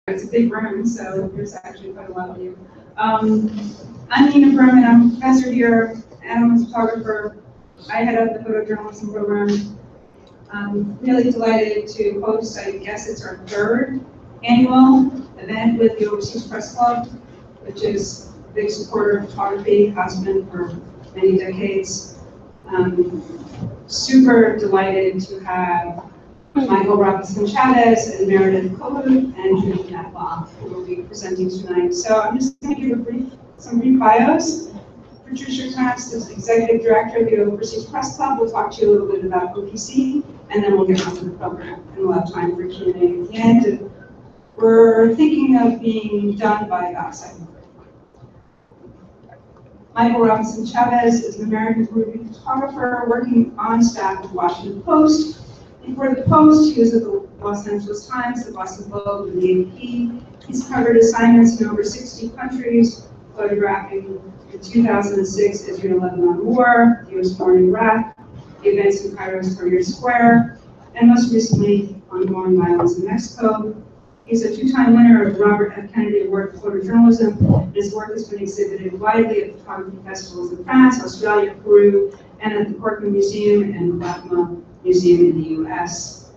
It's a big room, so there's actually quite a lot of you. I'm Nina Berman. I'm a professor here, and I'm a photographer. I head up the photojournalism program. I'm really delighted to host, I guess it's our third annual event with the Overseas Press Club, which is a big supporter of photography, has been for many decades. Super delighted to have Michael Robinson-Chavez and Meredith Kohut and Judith Matloff, who will be presenting tonight. So I'm just going to give some brief bios. Patricia Knax is Executive Director of the Overseas Press Club. We'll talk to you a little bit about OPC, and then we'll get on to the program. And we'll have time for Q&A at the end. And we're thinking of being done by about 7:30. Michael Robinson-Chavez is an American Peruvian photographer working on staff at the Washington Post. Before the Post, he was at the Los Angeles Times, the Boston Globe, and the AP. He's covered assignments in over 60 countries, photographing in 2006 Israel-Lebanon War, the U.S. war in Iraq, the events in Cairo's Tahrir Square, and most recently, ongoing violence in Mexico. He's a two-time winner of the Robert F. Kennedy Award for Photojournalism. His work has been exhibited widely at photography festivals in France, Australia, Peru, and at the Corcoran Museum and the Latimer Museum in the U.S.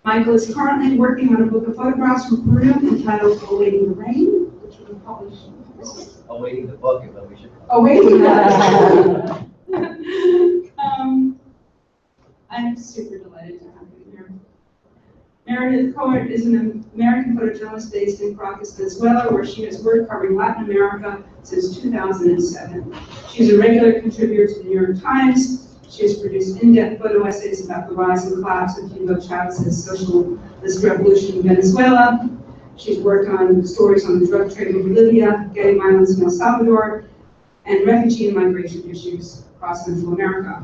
Michael is currently working on a book of photographs from Peru entitled Awaiting the Rain, which will be published. Awaiting the book is what we should call it. Awaiting that. I'm super delighted to have you here. Meredith Kohut is an American photojournalist based in Caracas, Venezuela, where she has worked covering Latin America since 2007. She's a regular contributor to the New York Times. She has produced in-depth photo essays about the rise and collapse of Hugo Chavez's socialist revolution in Venezuela. She's worked on stories on the drug trade in Bolivia, gang violence in El Salvador, and refugee and migration issues across Central America.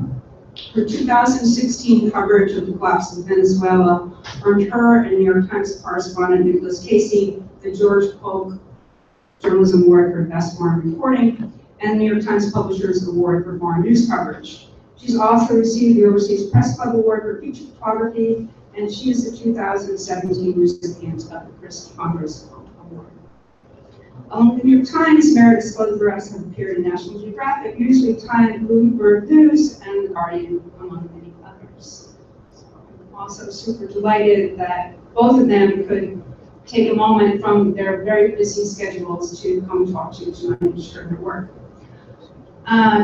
Her 2016 coverage of the collapse of Venezuela earned her and New York Times correspondent Nicholas Casey the George Polk Journalism Award for Best Foreign Reporting and New York Times Publishers Award for Foreign News Coverage. She's also received the Overseas Press Club Award for Feature Photography, and she is the 2017 recipient of the Chris Congress Award. The New York Times, Meredith's photographs have appeared in National Geographic, Newsweek, Time, Bloomberg News, and The Guardian, among many others. So I'm also super delighted that both of them could take a moment from their very busy schedules to come talk to you tonight and share their work.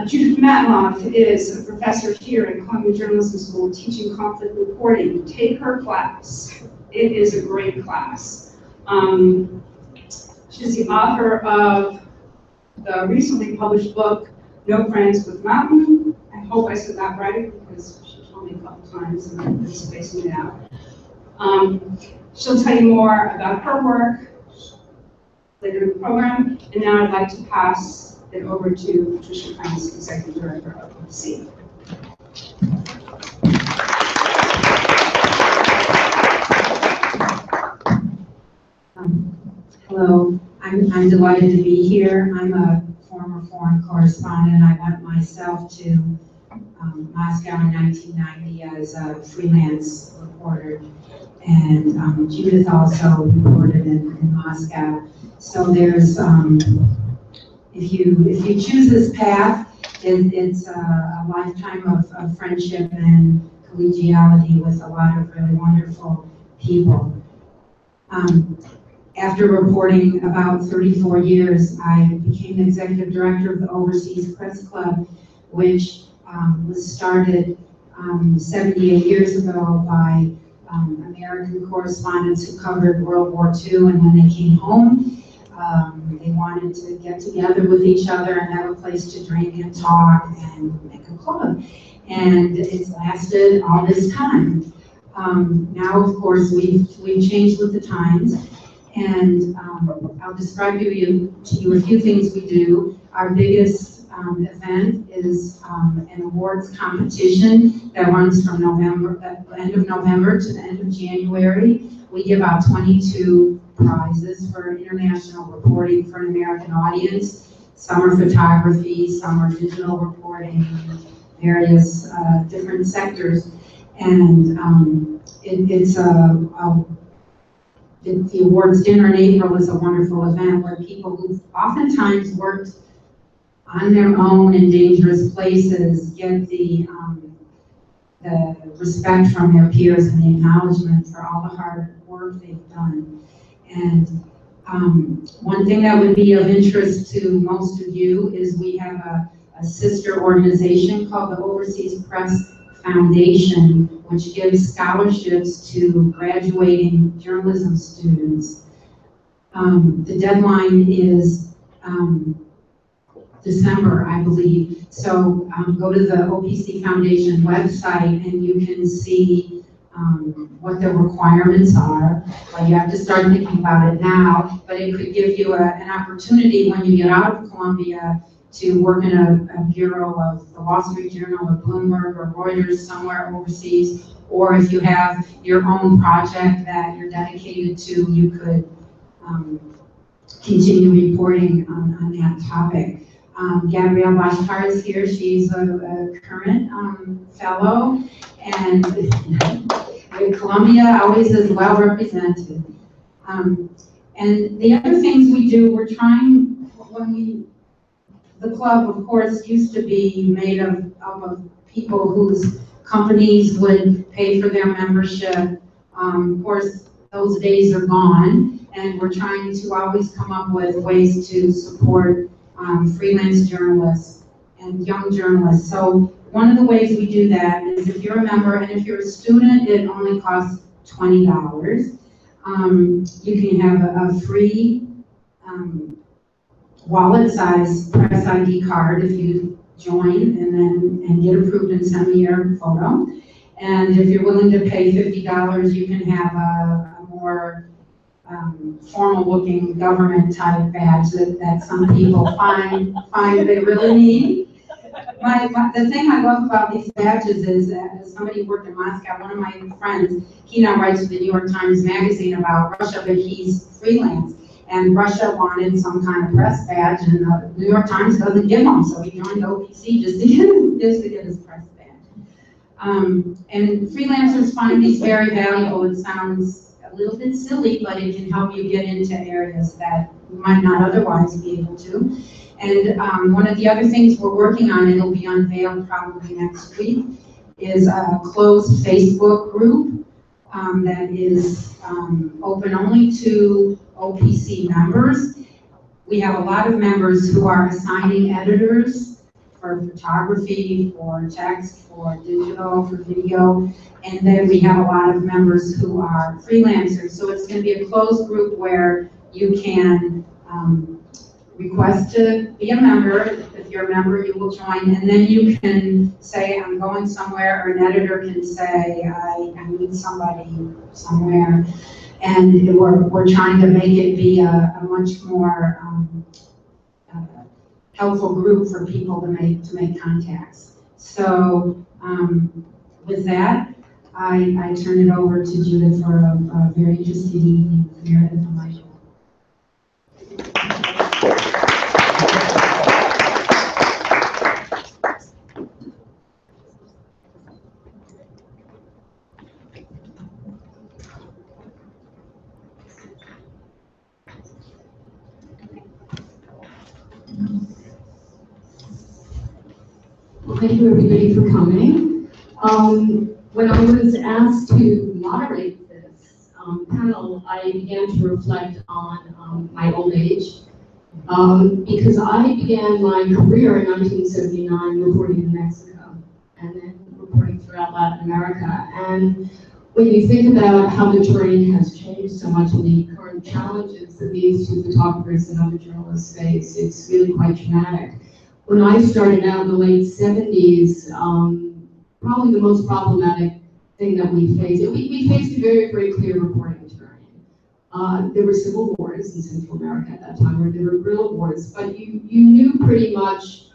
Judith Matloff is a professor here at Columbia Journalism School teaching conflict reporting. Take her class. It is a great class. She's the author of the recently published book, No Friends with Mountain. I hope I said that right, because she told me a couple times and I've been spacing it out. She'll tell you more about her work later in the program. And now I'd like to pass it over to Patricia Knax, Executive Director of OPC. Hello, I'm delighted to be here. I'm a former foreign correspondent. I went myself to Moscow in 1990 as a freelance reporter, and Judith also reported in Moscow. So there's, if you choose this path, it's a lifetime of friendship and collegiality with a lot of really wonderful people. After reporting about 34 years, I became executive director of the Overseas Press Club, which was started 78 years ago by American correspondents who covered World War II, and when they came home, they wanted to get together with each other and have a place to drink and talk and make a club. And it's lasted all this time. Now, of course, we've changed with the times. And I'll describe to you a few things we do. Our biggest event is an awards competition that runs from the end of November to the end of January. We give out 22 prizes for international reporting for an American audience. Some are photography, some are digital reporting, various different sectors. And it's a the awards dinner in April is a wonderful event where people who've oftentimes worked on their own in dangerous places get the respect from their peers and the acknowledgement for all the hard work they've done. And one thing that would be of interest to most of you is we have a sister organization called the Overseas Press Foundation, which gives scholarships to graduating journalism students. The deadline is December, I believe. So go to the OPC Foundation website and you can see what the requirements are. Well, you have to start thinking about it now, but it could give you an opportunity when you get out of Columbia to work in a bureau of the Wall Street Journal or Bloomberg or Reuters somewhere overseas, or if you have your own project that you're dedicated to, you could continue reporting on that topic. Gabrielle Bashkar is here. She's a current fellow, and Columbia always is well represented. And the other things we do, we're trying, the club, of course, used to be made up of people whose companies would pay for their membership. Of course, those days are gone, and we're trying to always come up with ways to support freelance journalists and young journalists. So one of the ways we do that is if you're a member, and if you're a student, it only costs $20. You can have a free wallet-size press ID card if you join and get approved and send me your photo. And if you're willing to pay $50, you can have a more formal-looking government-type badge that some people find they really need. The thing I love about these badges is, as somebody who worked in Moscow, one of my friends, he now writes for the New York Times Magazine about Russia, but he's freelance. And Russia wanted some kind of press badge, and the New York Times doesn't give them, so he joined OPC just to get his press badge. And freelancers find these very valuable. It sounds a little bit silly, but it can help you get into areas that you might not otherwise be able to. And one of the other things we're working on, it'll be unveiled probably next week, is a closed Facebook group that is open only to OPC members. We have a lot of members who are assigning editors for photography, for text, for digital, for video, and then we have a lot of members who are freelancers. So it's going to be a closed group where you can request to be a member. If you're a member, you will join, and then you can say, I'm going somewhere, or an editor can say, I need somebody somewhere. And we're trying to make it be a much more helpful group for people to make contacts. So with that, I turn it over to Judith for a very interesting evening with Meredith and Elijah. Thank you everybody for coming. When I was asked to moderate this panel, I began to reflect on my old age because I began my career in 1979 reporting in Mexico and then reporting throughout Latin America. And when you think about how the terrain has changed so much and the current challenges that these two photographers and other journalists face, it's really quite dramatic. When I started out in the late 70s, probably the most problematic thing that we faced, we faced a very, very clear reporting terrain. There were civil wars in Central America at that time, or there were guerrilla wars, but you knew pretty much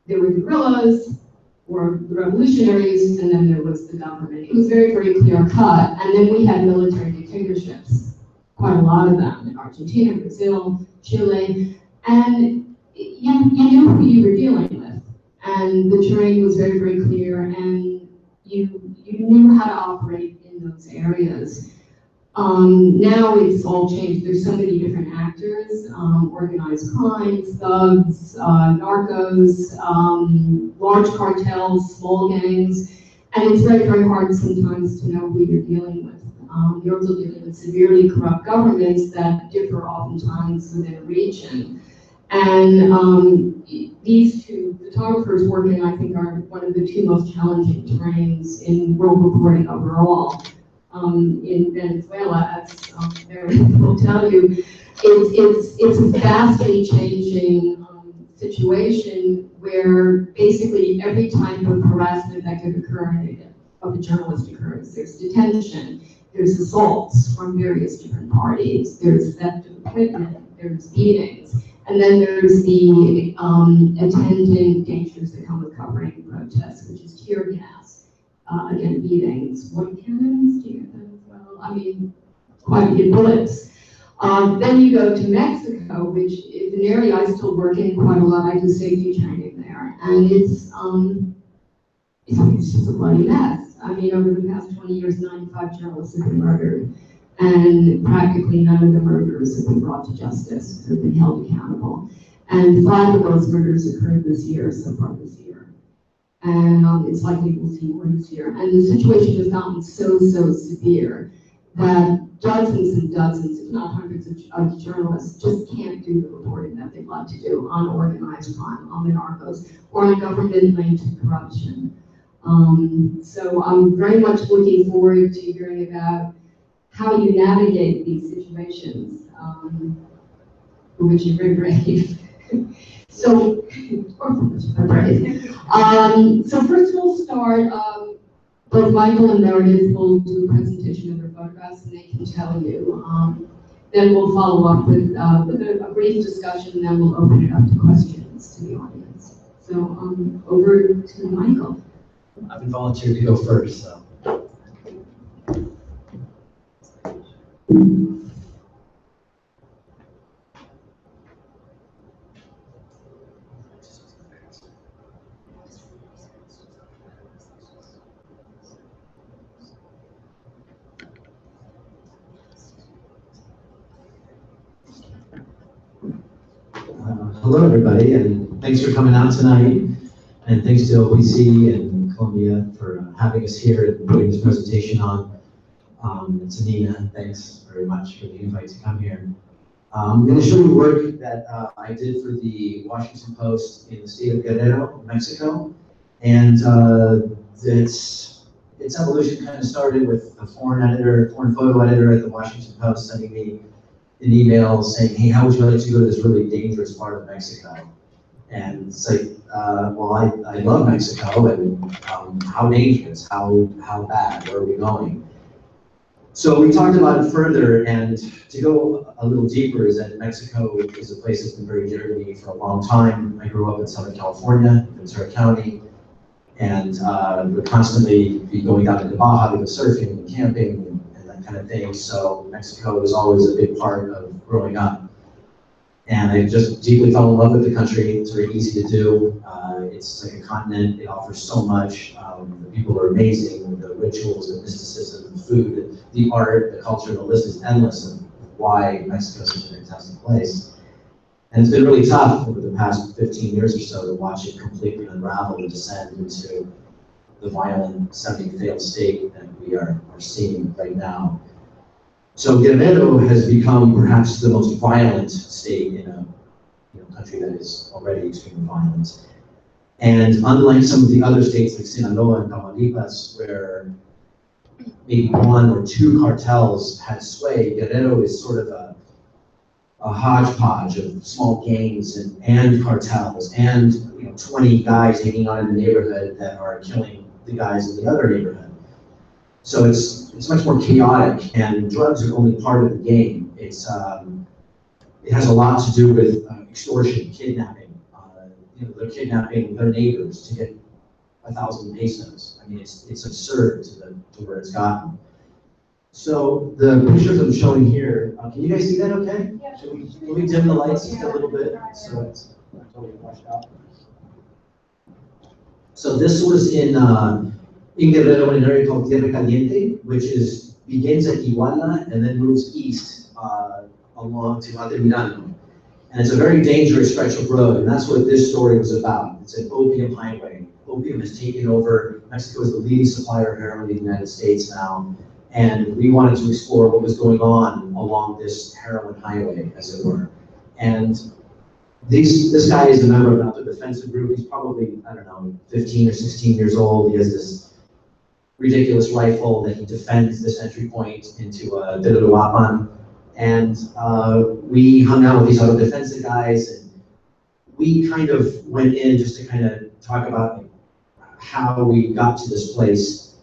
there were guerrillas, or the revolutionaries, and then there was the government. It was very, very clear cut, and then we had military dictatorships, quite a lot of them, in Argentina, Brazil, Chile, and you knew who you were dealing with, and the terrain was very, very clear, and you knew how to operate in those areas. Now it's all changed. There's so many different actors, organized crime, thugs, narcos, large cartels, small gangs, and it's very, very hard sometimes to know who you're dealing with. You're also dealing with severely corrupt governments that differ oftentimes within a region. And these two photographers working, I think, are one of the two most challenging terrains in world reporting overall. In Venezuela, as Mary will tell you, it's a vastly changing situation where basically every type of harassment that could occur of a journalist occurs. There's detention, there's assaults from various different parties, there's theft of equipment, there's beatings, and then there's the attendant dangers that come with covering protests, which is tear gas. Again, beatings. What cannons do you get that as well? I mean, quite a few bullets. Then you go to Mexico, which is an area I still work in quite a lot. I do safety training there, and it's just a bloody mess. I mean, over the past 20 years, 95 journalists have been murdered, and practically none of the murderers have been brought to justice, have been held accountable. And 5 of those murders occurred this year, so far this year. And it's likely we'll see more this year. And the situation has gotten so severe that dozens and dozens, if not hundreds of journalists just can't do the reporting that they'd like to do on organized crime, on the narcos, or on government-linked corruption. So I'm very much looking forward to hearing about how you navigate these situations, for which you're very brave. So, so first we'll start, both Michael and Meredith will do a presentation of their photographs and they can tell you. Then we'll follow up with a brief discussion and then we'll open it up to questions to the audience. So over to Michael. I've been volunteered to go first, so. Hello, everybody, and thanks for coming out tonight. And thanks to OPC and Columbia for having us here and putting this presentation on. To Nina, thanks very much for the invite to come here. I'm going to show you work that I did for the Washington Post in the state of Guerrero, Mexico. And its evolution kind of started with a foreign photo editor at the Washington Post sending me an email saying, hey, how would you like to go to this really dangerous part of Mexico? And it's like, well, I love Mexico, and how dangerous, how bad, where are we going? So we talked about it further, and to go a little deeper is that Mexico is a place that's been very dear to me for a long time. I grew up in Southern California, in Ventura County, and would constantly be going down to Baja to go surfing and camping and that kind of thing. So Mexico was always a big part of growing up. And I just deeply fell in love with the country. It's very easy to do. It's like a continent. It offers so much. The people are amazing. The rituals, the mysticism, the food, the art, the culture, the list is endless of why Mexico is such a fantastic place. And it's been really tough over the past 15 years or so to watch it completely unravel and descend into the violent, semi-failed state that we are seeing right now. So Guerrero has become perhaps the most violent state in a country that is already extremely violent. And unlike some of the other states like Sinaloa and Tamaulipas, where maybe 1 or 2 cartels had sway, Guerrero is sort of a hodgepodge of small gangs and cartels and 20 guys hanging out in the neighborhood that are killing the guys in the other neighborhood. So it's much more chaotic, and drugs are only part of the game. It has a lot to do with extortion, kidnapping. They're kidnapping their neighbors to get 1,000 pesos. I mean, it's absurd to where it's gotten. So the pictures I'm showing here, can you guys see that okay? Yeah. Can we dim the lights just a little bit so it's not totally washed out? So this was in Guerrero, in an area called Tierra Caliente, which is begins at Iguala and then moves east along to Altamirano. And it's a very dangerous stretch of road, and that's what this story was about. It's an opium highway. Opium has taken over. Mexico is the leading supplier of heroin in the United States now, and we wanted to explore what was going on along this heroin highway, as it were. And this guy is a member of another defensive group. He's probably, I don't know, 15 or 16 years old. He has this ridiculous rifle that he defends this entry point into Teruapan. And we hung out with these other defensive guys, and we kind of went in just to kind of talk about how we got to this place.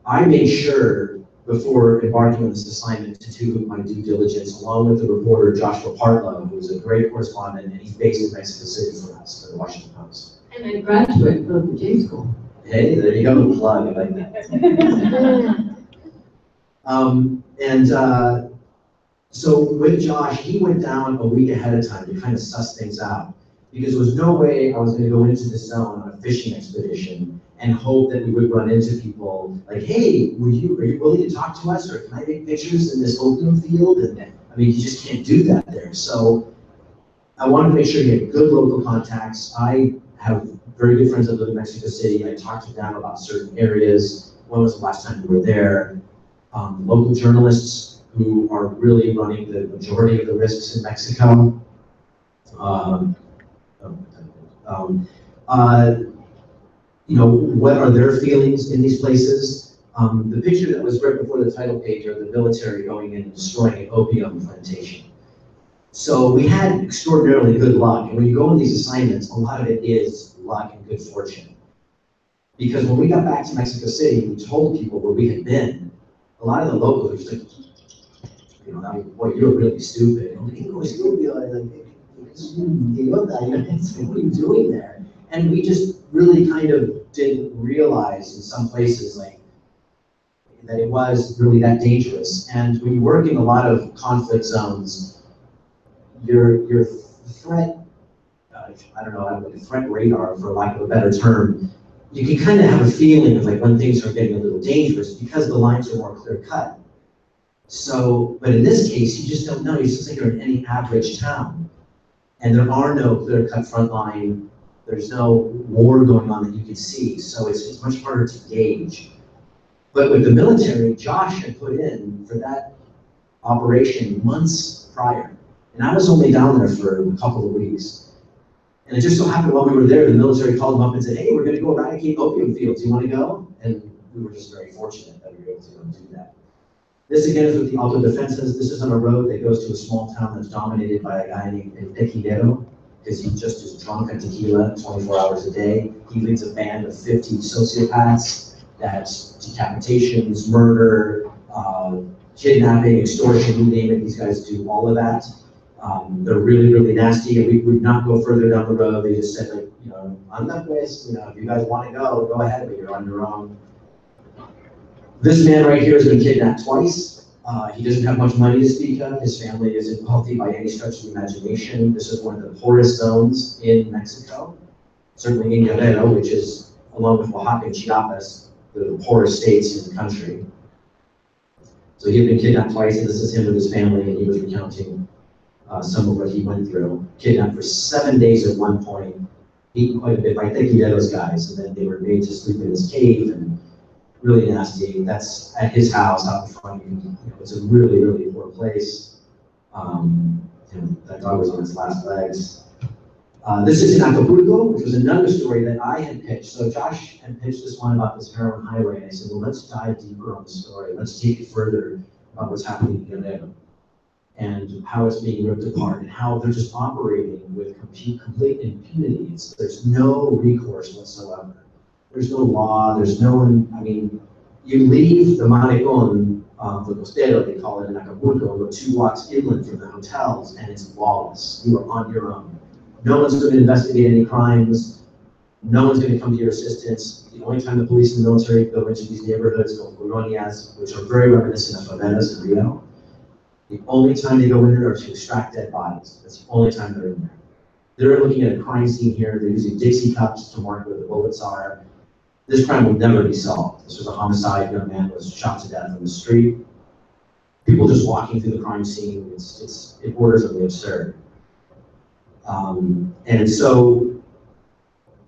I made sure before embarking on this assignment to do my due diligence, along with the reporter Joshua Partlow, who's a great correspondent, and he's based in Mexico City for us, for the Washington Post. And a graduate of the J School. Hey, there you go, plug, I like that. So with Josh, he went down a week ahead of time to kind of suss things out, because there was no way I was going to go into the zone on a fishing expedition and hope that we would run into people like, hey, are you willing to talk to us, or can I make pictures in this opium field? And I mean, you just can't do that there. So I wanted to make sure you had good local contacts. I have very good friends that live in Mexico City. I talked to them about certain areas. When was the last time we were there? Local journalists who are really running the majority of the risks in Mexico. What are their feelings in these places? The picture that was right before the title page are the military going in and destroying an opium plantation. So we had extraordinarily good luck. And when you go on these assignments, a lot of it is luck and good fortune. Because when we got back to Mexico City, we told people where we had been. A lot of the locals were just like, boy, you're really stupid. I'm like, what are you doing there? And we just really kind of didn't realize in some places that it was really that dangerous. And when you work in a lot of conflict zones, your threat, threat radar, for lack of a better term, you can kind of have a feeling of when things are getting a little dangerous because the lines are more clear cut. So, but in this case, you just don't know. You just think you're in any average town, and there are no clear-cut front line. There's no war going on that you can see, so it's much harder to gauge. But with the military, Josh had put in for that operation months prior, and I was only down there for a couple of weeks. And it just so happened while we were there, the military called him up and said, "Hey, we're going to go eradicate opium fields. You want to go?" And we were just very fortunate that we were able to go do that. This again is with the Alto Defensas. This is on a road that goes to a small town that's dominated by a guy named Tequilero, because he just is drunk on tequila 24 hours a day. He leads a band of 50 sociopaths. That's decapitations, murder, kidnapping, extortion, you name it. These guys do all of that. They're really, really nasty, and we would not go further down the road. They just said, I'm not with, if you guys want to go ahead, but you're on your own. This man right here has been kidnapped twice. He doesn't have much money to speak of. His family isn't wealthy by any stretch of the imagination. This is one of the poorest zones in Mexico, certainly in Guerrero, which is, along with Oaxaca and Chiapas, the poorest states in the country. So he had been kidnapped twice, and this is him with his family, and he was recounting some of what he went through. Kidnapped for 7 days at one point, beaten quite a bit by Tequilero's guys, and then they were made to sleep in his cave, and really nasty. That's at his house out in front. It's a really, really poor place. That dog was on its last legs. This is in Acapulco, which was another story that I had pitched. So Josh had pitched this one about this heroin highway, and I said, well, let's dive deeper on the story. Let's take it further about what's happening in Guerrero and how it's being ripped apart and how they're just operating with complete impunity. There's no recourse whatsoever. There's no law, there's no one, you leave the Malecon, the Costero, they call it in Acapulco, and go 2 blocks inland from the hotels, and it's lawless. You are on your own. No one's going to investigate any crimes. No one's going to come to your assistance. The only time the police and the military go into these neighborhoods, called colonias, which are very reminiscent of favelas in Rio, the only time they go in there are to extract dead bodies. That's the only time they're in there. They're looking at a crime scene here. They're using Dixie cups to mark where the bullets are. this crime will never be solved. This was a homicide, young man was shot to death on the street. People just walking through the crime scene, it borders on the absurd. And so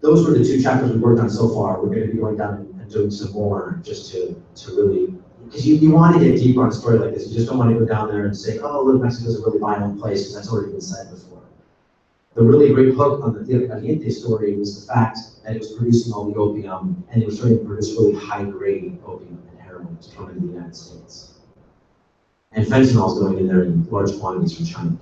those were the two chapters we worked on so far. We're going to be going down and doing some more just to really, because you want to get deeper on a story like this. You just don't want to go down there and say, oh, look, Mexico's a really violent place, because that's already been said before. The really great hook on the Tierra Caliente story was the fact that it was producing all the opium, and it was starting to produce really high-grade opium and heroin, which was coming to the United States. And fentanyl is going in there in large quantities from China.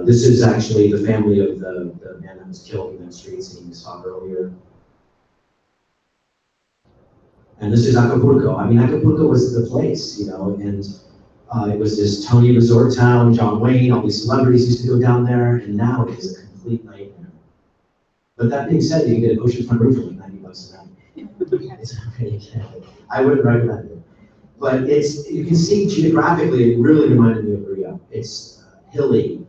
This is actually the family of the man that was killed in that street scene you saw earlier. And this is Acapulco. I mean, Acapulco was the place, you know, and it was this Tony resort town, John Wayne, all these celebrities used to go down there, and now it is a complete nightmare. But that being said, you can get an oceanfront room for like $90 a night. It's pretty good. I wouldn't recommend it. But you can see geographically, it really reminded me of Rio. It's hilly,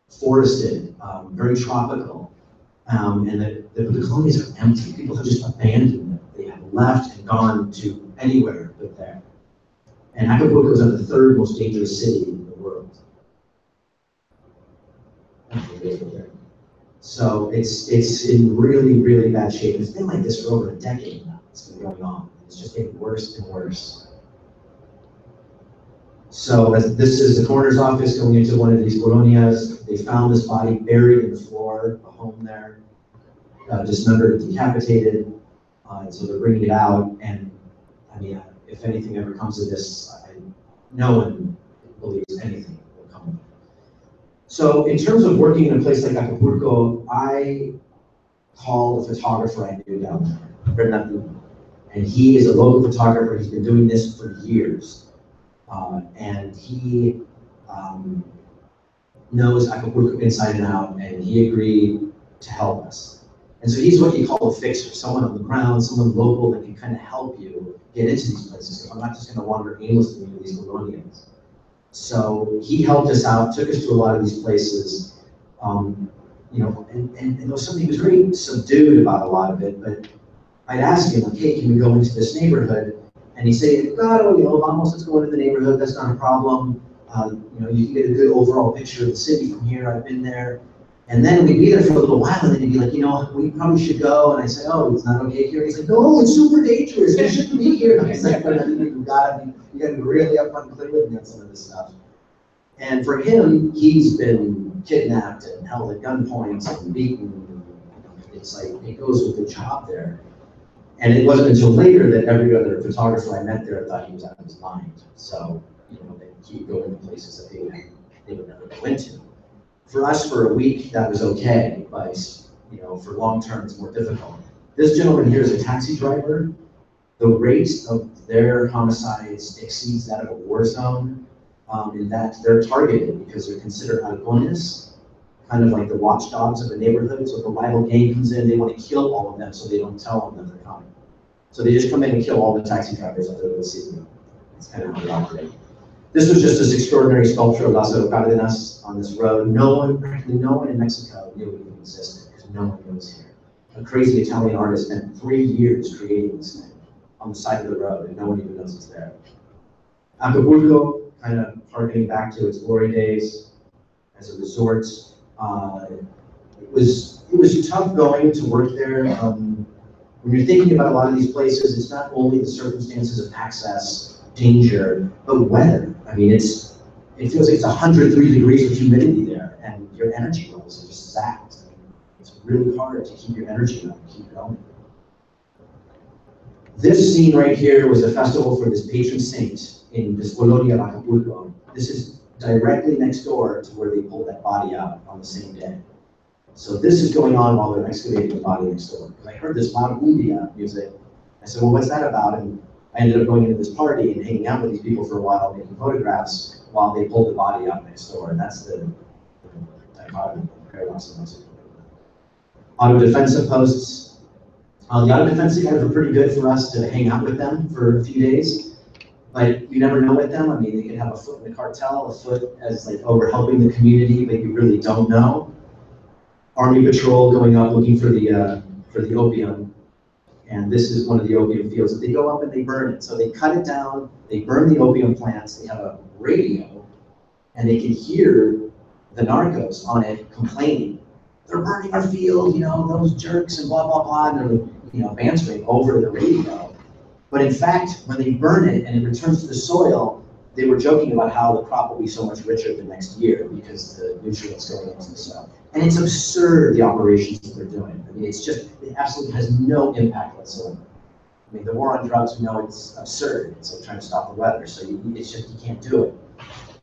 forested, very tropical, and the colonies are empty. People have just abandoned them. They have left and gone to anywhere but there. And Acapulco is the third most dangerous city in the world. So it's in really, really bad shape. It's been like this for over a decade now. It's been going on. It's just getting worse and worse. So this is the coroner's office going into one of these colonias. They found this body buried in the floor, a home there, dismembered, decapitated. And so they're bringing it out. And I mean, if anything ever comes of this, no one believes anything will come of it. So in terms of working in a place like Acapulco, I called a photographer I knew down there, and he is a local photographer. He's been doing this for years. And he knows Acapulco inside and out, and he agreed to help us. And so he's what you call a fixer, someone on the ground, someone local that can kind of help you get into these places. I'm not just going to wander aimlessly into these colonias. So he helped us out, took us to a lot of these places, you know, and there was something, he was very subdued about a lot of it, but I'd ask him, like, hey, can we go into this neighborhood? And he'd say, claro, you know, vamos, let's go into the neighborhood, that's not a problem. You know, you can get a good overall picture of the city from here, I've been there. And then we'd be there for a little while, and then he'd be like, you know, we probably should go. And I say, oh, it's not okay here. He's like, no, it's super dangerous, we shouldn't be here. And I was like, but I think you gotta be really upfront and clear with me on some of this stuff. And for him, he's been kidnapped and held at gunpoint and beaten. It's like, it goes with the job there. And it wasn't until later that every other photographer I met there thought he was out of his mind. So, you know, they keep going to places that they would never go into. For us, for a week, that was okay, but, you know, for long term, it's more difficult. This gentleman here is a taxi driver. The rate of their homicides exceeds that of a war zone, in that they're targeted because they're considered halcones, kind of like the watchdogs of the neighborhood. So if a rival gang comes in, they want to kill all of them so they don't tell them that they're coming. So they just come in and kill all the taxi drivers that they're going to see. That's kind of how they operate. This was just this extraordinary sculpture of Lázaro Cárdenas on this road. Practically no one in Mexico knew it even existed because no one knows here. A crazy Italian artist spent 3 years creating this thing on the side of the road, and no one even knows it's there. Acapulco, kind of harkening back to its glory days as a resort. It was tough going to work there. When you're thinking about a lot of these places, it's not only the circumstances of access, danger, but weather. I mean, it feels like it's 103 degrees with humidity there, and your energy levels are just zapped. I mean, it's really hard to keep your energy up and keep going. This scene right here was a festival for this patron saint in this colonia of Acapulco. This is directly next door to where they pulled that body out on the same day. So this is going on while they're excavating the body next door. Because I heard this loud cumbia music. I said, well, what's that about? And I ended up going into this party and hanging out with these people for a while, making photographs while they pulled the body out next door. And that's the dichotomy of Caracas and Mexico. Autodefensa posts. The autodefensa guys were pretty good for us to hang out with them for a few days. But you never know with them. I mean, they could have a foot in the cartel, a foot as like, oh, we're helping the community, but you really don't know. Army patrol going out looking for the opium. And this is one of the opium fields. They go up and they burn it. So they cut it down, they burn the opium plants, they have a radio, and they can hear the narcos on it complaining. They're burning our field, those jerks and blah, blah, blah, and they're, bantering over the radio. But in fact, when they burn it and it returns to the soil, they were joking about how the crop will be so much richer the next year because the nutrients going into the soil. And it's absurd, the operations that they're doing. I mean, it absolutely has no impact whatsoever. I mean, the war on drugs, we know it's absurd. It's like trying to stop the weather, so you can't do it.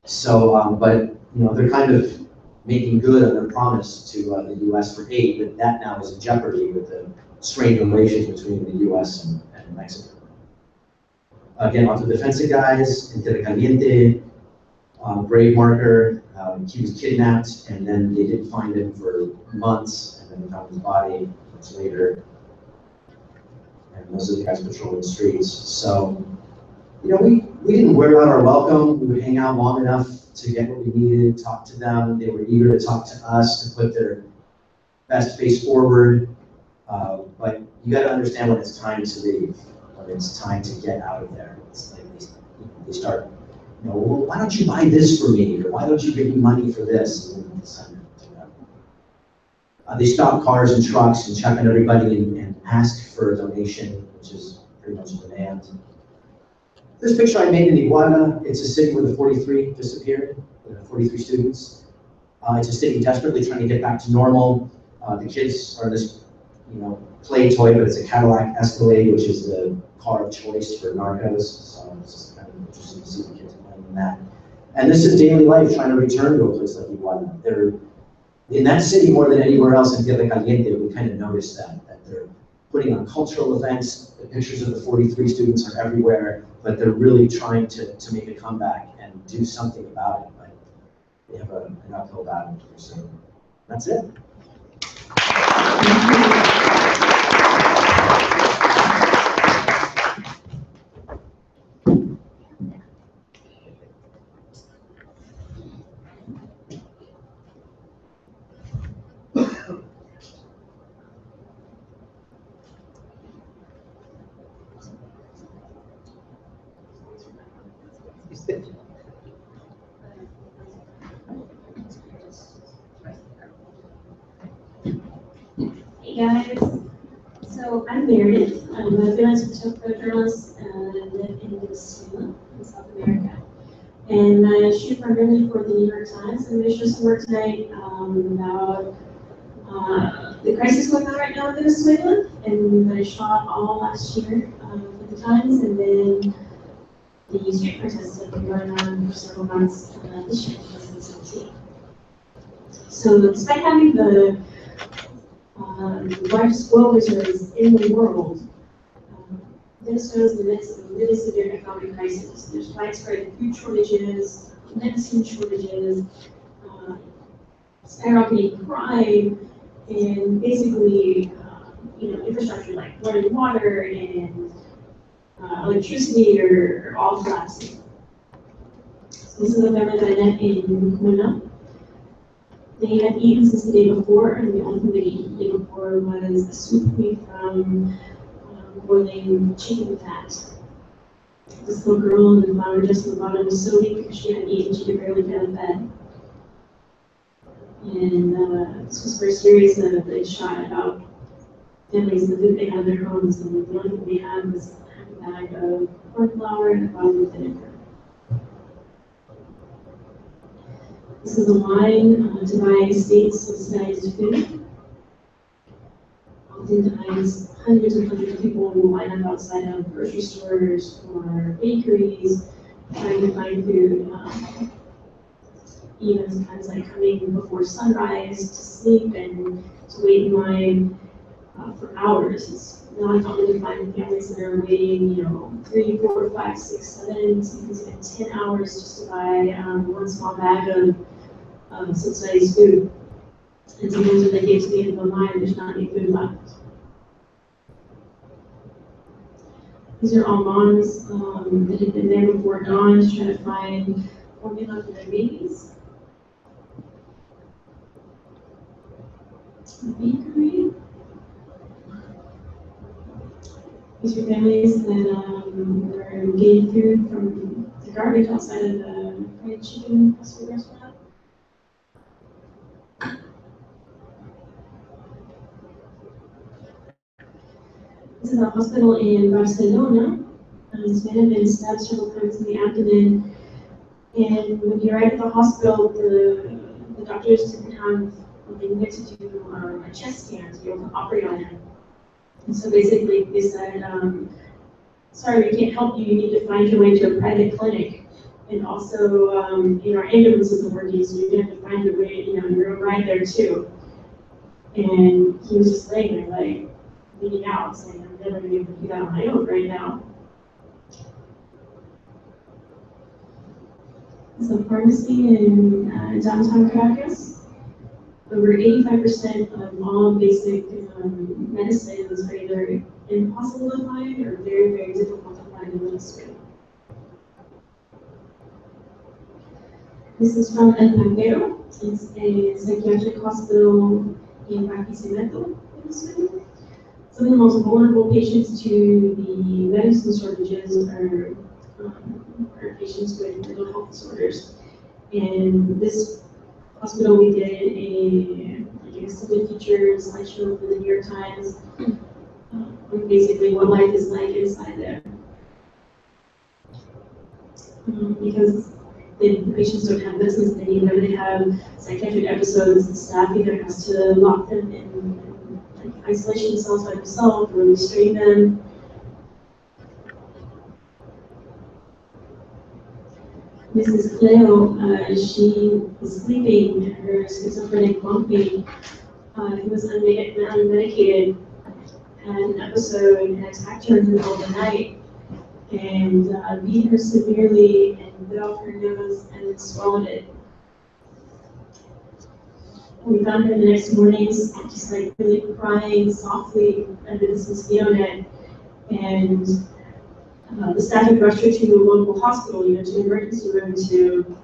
So, but, they're kind of making good on their promise to the U.S. for aid, but that now is in jeopardy with the strained relations between the U.S. and Mexico. Again, autodefensa guys, Tierra Caliente, grave marker, he was kidnapped, and then they didn't find him for months, and then they found his body months later. And those are the guys patrolling the streets. So, we didn't wear out our welcome. We would hang out long enough to get what we needed, talk to them. They were eager to talk to us, to put their best face forward. But you got to understand when it's time to leave, when it's time to get out of there. It's like they start, well, why don't you buy this for me? Or why don't you give me money for this? And then they send it to them. They stop cars and trucks and check on everybody and ask for a donation, which is pretty much a demand. This picture I made in Iguala, it's a city where the 43 disappeared, the 43 students. It's a city desperately trying to get back to normal. The kids are this, play toy, but it's a Cadillac Escalade, which is the car of choice for narcos. So it's just kind of interesting to see the kids playing in that. And this is daily life trying to return to a place like Iguala. They're in that city more than anywhere else in Tierra Caliente. We kind of noticed that they're putting on cultural events. The pictures of the 43 students are everywhere, but they're really trying to make a comeback and do something about it. But they have an uphill battle. So that's it. Hey guys, so I'm Meredith. I'm a freelance photojournalist and live in Venezuela, in South America. And I shoot primarily for the New York Times. I'm going to show some work tonight about the crisis going on right now in Venezuela, and I shot all last year for the Times, and then the street protests have been going on for several months this year, 2017. So despite having the largest oil reserves in the world, Venezuela is in the midst of a really severe economic crisis. There's widespread food shortages, medicine shortages, skyrocketing crime, and basically, infrastructure like running water and electricity are all collapsing. So this is a family that I met in Muna. They had eaten since the day before, and the only thing they ate the day before was a soup made from boiling chicken fat. This little girl in the flower just at the bottom was so weak because she hadn't eaten, she could barely get out of bed. And this was for a series that they shot about families, the food they had in their homes, and the only thing they had was a bag of corn flour and a bottle of vinegar. This is a line to buy state-subsidized food. Oftentimes, hundreds and hundreds of people will line up outside of grocery stores or bakeries trying to find food. Even sometimes like coming before sunrise to sleep and to wait in line for hours. It's not uncommon to find families that are waiting, 3, 4, 5, 6, 7, sometimes even 10 hours just to buy one small bag of subsidized food. And sometimes when they get to the end of the line, there's not any food left. These are all moms that have been there before dawn to try to find formula for their babies. Bakery. These are families that were getting food from the garbage outside of the fried chicken fast food restaurant. This is a hospital in Barcelona. This man had been stabbed several times in the abdomen. And when he arrived at the hospital, the doctors didn't have what they needed to do a chest scan to be able to operate on him. And so basically they said, sorry, we can't help you, you need to find your way to a private clinic. And also, our ambulance isn't working, so you're gonna have to find your way, your own ride there too. And he was just laying there, like, leaning out, saying, I'm never gonna be able to do that on my own right now. It's a pharmacy in downtown Caracas. Over 85% of all basic medicines are either impossible to find or very, very difficult to find in Little Spain. This is from El Pampero. It's a psychiatric hospital in Barquisimeto, in Spain. Some of the most vulnerable patients to the medicine shortages are patients with mental health disorders. And this hospital, we did a study feature slideshow for the New York Times on basically what life is like inside there. Because the patients don't have medicines they need, whenever they have psychiatric episodes, the staff either has to lock them in isolation cells by themselves or restrain them. Mrs. Cleo, she was sleeping in her schizophrenic bunkmate, who was unmedicated, had an episode and attacked her in the middle of the night, and beat her severely and bit off her nose and then swallowed it. We found her the next morning, just like really crying softly under this mosquito net, and the staff had rushed her to a local hospital, to the emergency room to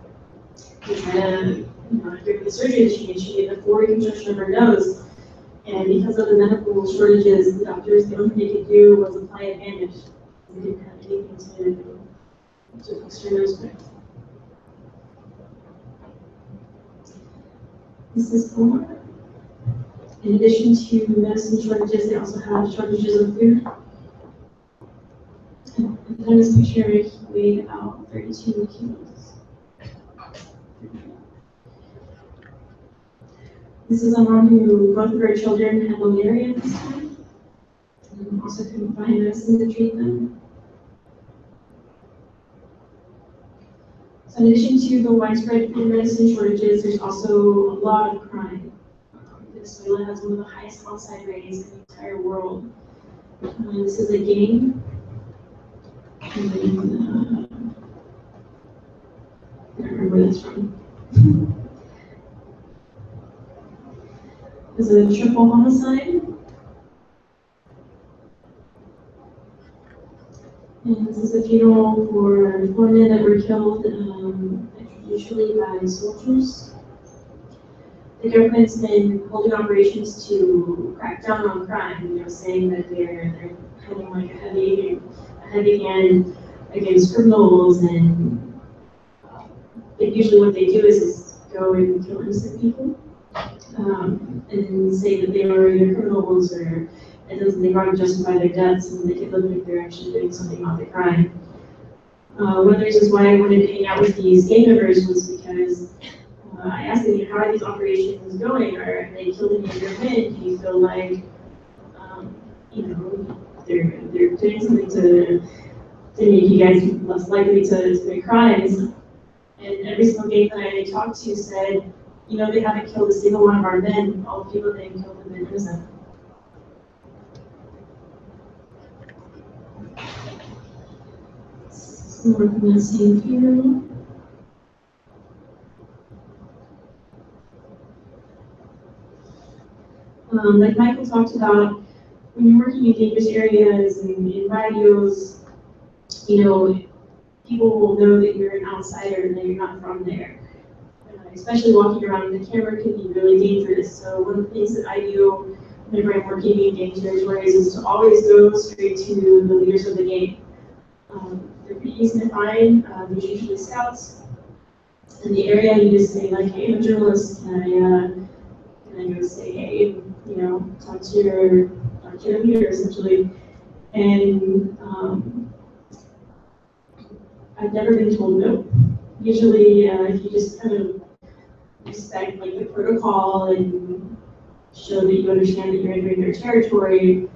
after the surgery that she had a full reconstruction of her nose. And because of the medical shortages, the doctors, the only thing they could do was apply a bandage. They didn't have anything to fix her nose with. This is Omar. In addition to medicine shortages, they also have shortages of food. And in this picture, he weighed about 32 kilos. This is a mom who both of her children had malaria at this time, and also couldn't find medicine to treat them. So in addition to the widespread food medicine shortages, there's also a lot of crime. Venezuela has one of the highest homicide rates in the entire world. This is a gang. And then, I don't remember where that's from. There's a triple homicide. And this is a funeral for 4 men that were killed usually by soldiers. The government's been holding operations to crack down on crime, saying that they're having like a heavy hand against criminals, and usually what they do is go and kill innocent people, and say that they are either criminals or they want to justify their deaths and make it look like they're actually doing something about the crime. One of the reasons why I wanted to hang out with these gang members was because I asked them, how are these operations going? Are they killing any of your men? Do you feel like, they're doing something to make you guys less likely to commit crimes? And every single gang that I talked to said, they haven't killed a single one of our men. All the people they killed have been innocent. So we're from the same funeral. Like Michael talked about, when you're working in dangerous areas and in barrios, people will know that you're an outsider and that you're not from there. Especially walking around, the camera can be really dangerous. So one of the things that I do whenever I'm working in gang territories is to always go straight to the leaders of the gang. They're pretty easy to find. There's usually scouts in the area. You just say like, hey, I'm a journalist. Can I go say, hey, you know, talk to your leader essentially. And I've never been told no. Usually, if you just kind of respect like the protocol and show that you understand that you're entering their territory.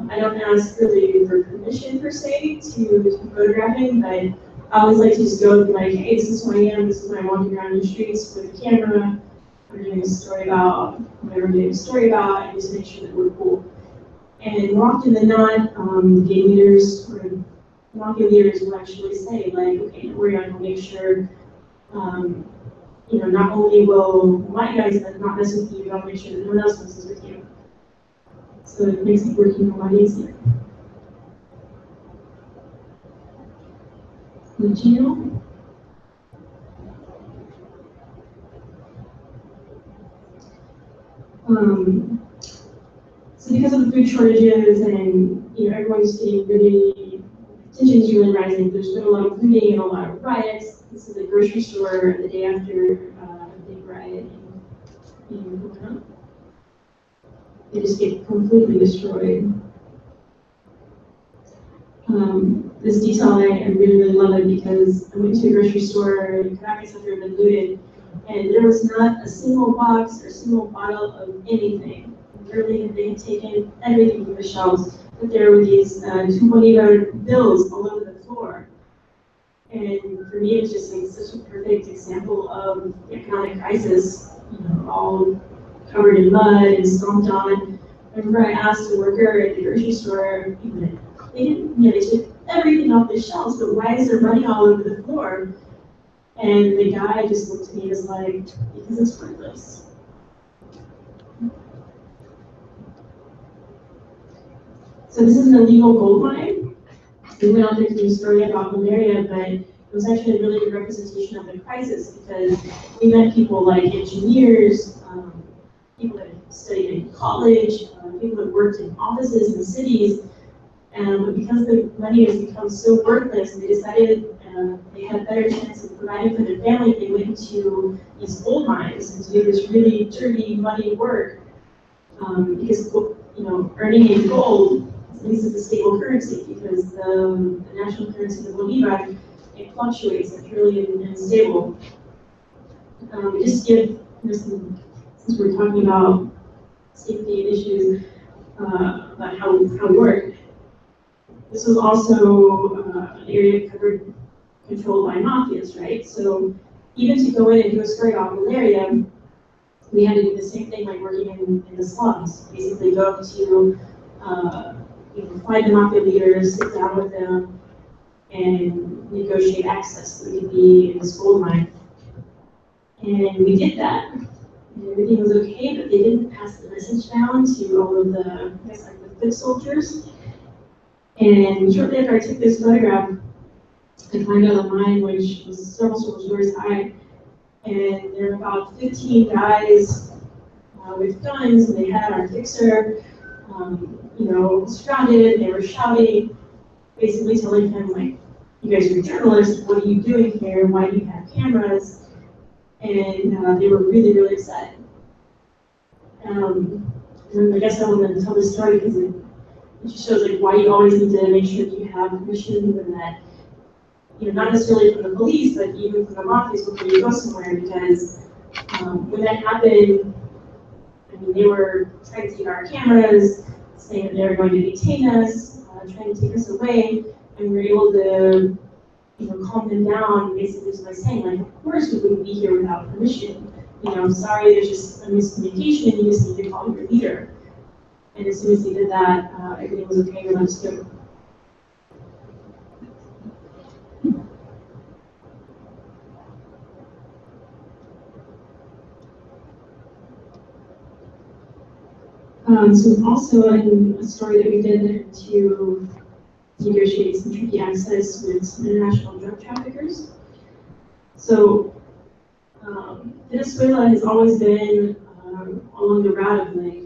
I don't ask really for permission per se to photographing, but I always like to just go and be like, hey, this is who I am, this is when I'm walking around the streets with a camera, I'm doing a story about whatever I'm doing a story about, and just make sure that we're cool. And more often than not, the gang leaders or mafia leaders will actually say, like, okay, don't worry, I'm gonna make sure, you know, not only will my guys not mess with you, but I'll make sure that no one else messes with you. So it makes it working a lot easier. Gino? So because of the food shortages and, you know, everyone's getting really, tensions really rising, there's been a lot of looting and a lot of riots. This is a grocery store the day after a big riot in Bogota. They just get completely destroyed. This detail, I really, really love it because I went to a grocery store in Caracas after it had been looted, and there was not a single box or a single bottle of anything. Literally, they had taken everything from the shelves, but there were these 2 bolivar bills all over the floor. And for me, it's just like such a perfect example of the economic crisis, you know, all covered in mud and stomped on. Whenever I asked a worker at the grocery store, they didn't, you know, they took everything off the shelves, but why is there money all over the floor? And the guy just looked at me and was like, because it's worthless. So this is an illegal gold mine. We went out there to do a story about malaria, but it was actually a really good representation of the crisis because we met people like engineers, people that studied in college, people that worked in offices in cities, but because the money has become so worthless, they decided they had a better chance of providing for their family if they went into these gold mines and to do this really dirty, muddy work. Because, you know, earning in gold, at least it's a stable currency, because the national currency, the bolivar, it fluctuates, it's really unstable. Just give, you know, since we're talking about safety issues, about how we work. This was also an area covered, controlled by mafias, right? So even to go in and do a story about malaria, we had to do the same thing like working in the slums. Basically go up to, you know, find the mafia leaders, sit down with them, and negotiate access so we could be in this gold mine. And we did that. And everything was okay, but they didn't pass the message down to all of the, I guess, like the foot soldiers. And shortly after I took this photograph, I climbed out of the mine, which was several stories high, and there were about 15 guys with guns, and they had our fixer, you know, surrounded. They were shouting, basically telling him, like, you guys are journalists, what are you doing here? Why do you have cameras? And they were really, really upset. And I guess I wanted to tell this story because it just shows like why you always need to make sure that you have permission and that, you know, not necessarily from the police, but even from the mafias before you go somewhere, because when that happened, I mean, they were trying to take our cameras, saying that they were going to detain us, trying to take us away, and we were able to, you know, calm them down, basically just by saying, like, of course we wouldn't be here without permission. You know, I'm sorry, there's just a miscommunication, and you just need to call your leader. And as soon as they did that, everything was okay, we let us go. So also in a story that we did to negotiate some tricky access with some international drug traffickers. So Venezuela has always been along the route of like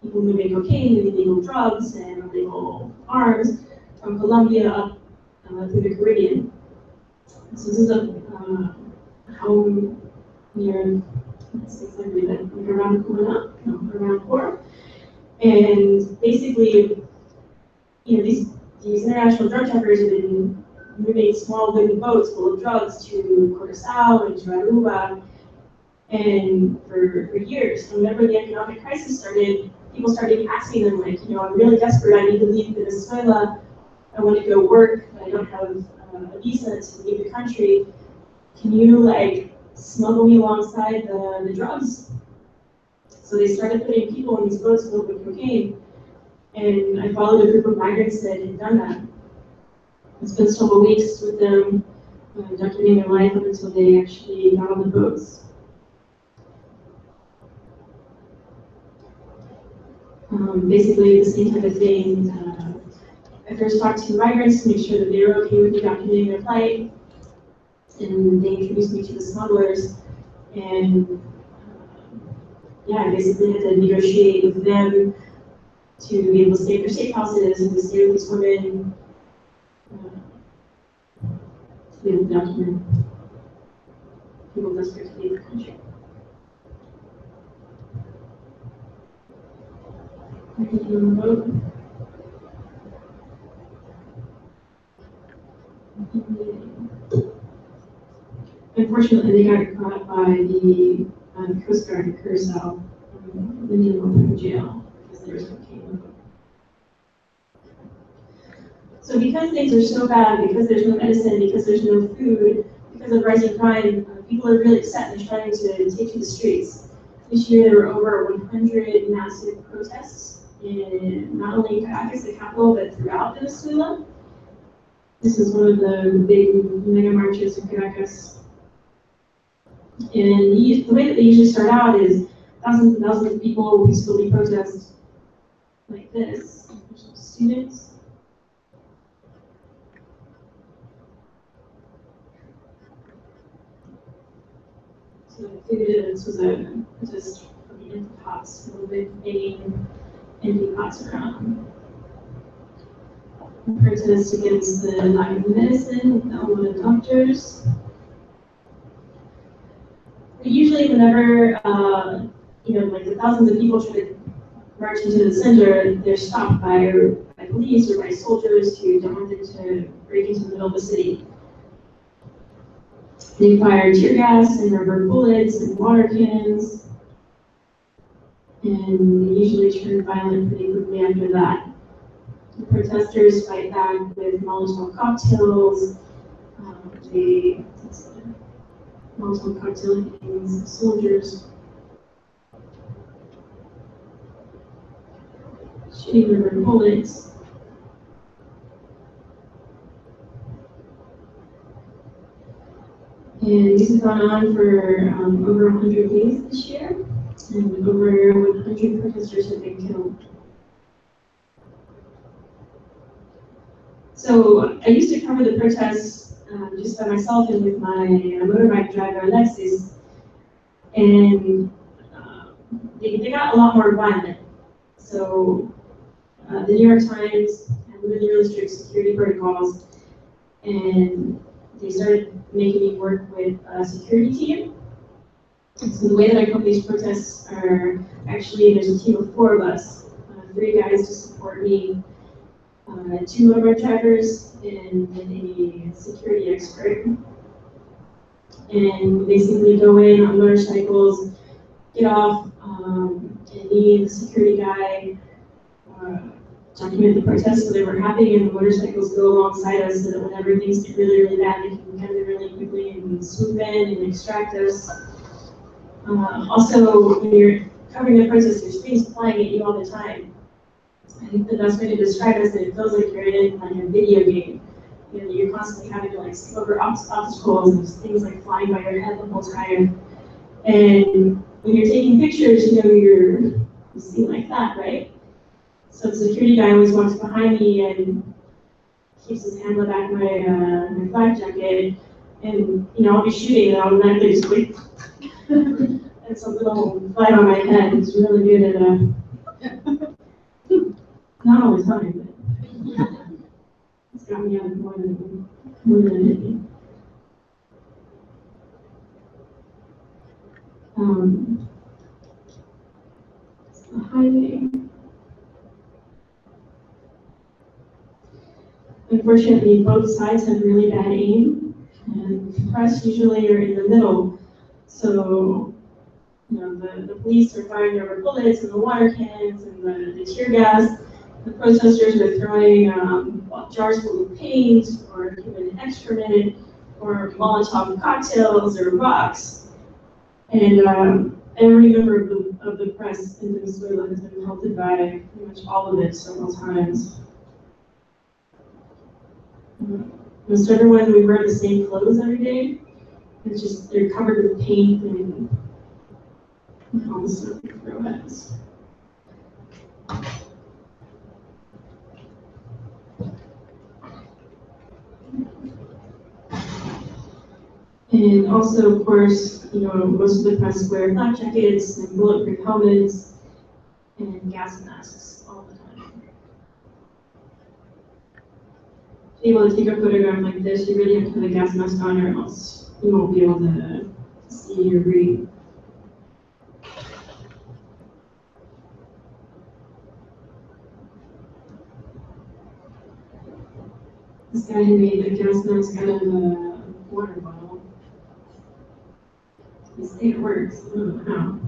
people moving cocaine, illegal drugs, and illegal arms from Colombia up through the Caribbean. So this is a home near, it's exactly that, like around Kumana, no, around Port. And basically, you know, these international drug traffickers have been moving small wooden boats full of drugs to Curacao and to Aruba, and for years. And whenever the economic crisis started, people started asking them, like, you know, I'm really desperate, I need to leave Venezuela, I want to go work, but I don't have a visa to leave the country. Can you, like, smuggle me alongside the drugs? So they started putting people on these boats filled with cocaine, and I followed a group of migrants that had done that. I spent several weeks with them, documenting their life up until they actually got on the boats. Basically, the same type of thing. I first talked to migrants to make sure that they were okay with me documenting their plight, and they introduced me to the smugglers, and yeah, I basically had to negotiate with them to be able to stay at their safe houses and to stay with these women to be able to document people desperate to leave the country. I can do a vote. Unfortunately, they got caught by the Coast Guard in Curacao, and then they were put in jail because there was cocaine with them. So because things are so bad, because there's no medicine, because there's no food, because of rising crime, people are really upset and trying to take to the streets. This year there were over 100 massive protests in not only Caracas, the capital, but throughout Venezuela. This is one of the big mega marches in Caracas. And the way that they usually start out is thousands and thousands of people will peacefully protest like this. There's some students. So this was a protest for the empty pots, a little bit banging empty pots around. Protest against the lack of medicine, the unwanted doctors. But usually whenever, you know, like the thousands of people try to march into the center, they're stopped by police or by soldiers who don't want them to break into the middle of the city. They fire tear gas and rubber bullets and water cannons, and they usually turn violent pretty quickly after that. The protesters fight back with Molotov cocktails. Molotov cocktail hitting soldiers, shooting rubber bullets. And this has gone on for over 100 days this year, and over 100 protesters have been killed. So I used to cover the protests just by myself and with my motorbike driver, Alexis, and they got a lot more violent. So the New York Times had really, really strict security protocols, and they started making me work with a security team. So the way that I cover these protests are actually, there's a team of 4 of us, 3 guys to support me, 2 motorbike drivers, and a security expert. And we basically go in on motorcycles, get off, and me and the security guy document the protests so they were happening, and the motorcycles go alongside us so that whenever things get really, really bad, they can come in really quickly and swoop in and extract us. Also, when you're covering the protest, there's things flying at you all the time. I think the best way to describe it is that it feels like you're in like a video game. You know, you're constantly having to like skip over obstacles and there's things like flying by your head the whole time. And when you're taking pictures, you know, you see like that, right? So the security guy always walks behind me and keeps his hand on the back of my flak jacket, and you know, I'll be shooting and automatically just like and some little light on my head. It's really good at all the time, but it's got me out more than anything. The highway. Unfortunately, both sides have really bad aim, and the press usually are in the middle. So, you know, the police are firing rubber bullets and the water cannons and the tear gas. The protesters are throwing jars full of paint or human excrement or Molotov cocktails or rocks. And every member of the press in Venezuela has been pelted by pretty much all of it several times. Most everyone, we wear the same clothes every day. It's just, they're covered with paint and all the stuff they throw at us. And also, of course, you know, most of the press wear flak jackets and bulletproof helmets and gas masks all the time. To be able to take a photograph like this, you really have to have a gas mask on, or else you won't be able to see or breathe. This guy made a gas mask out of a water bottle. He say it works. I don't know how.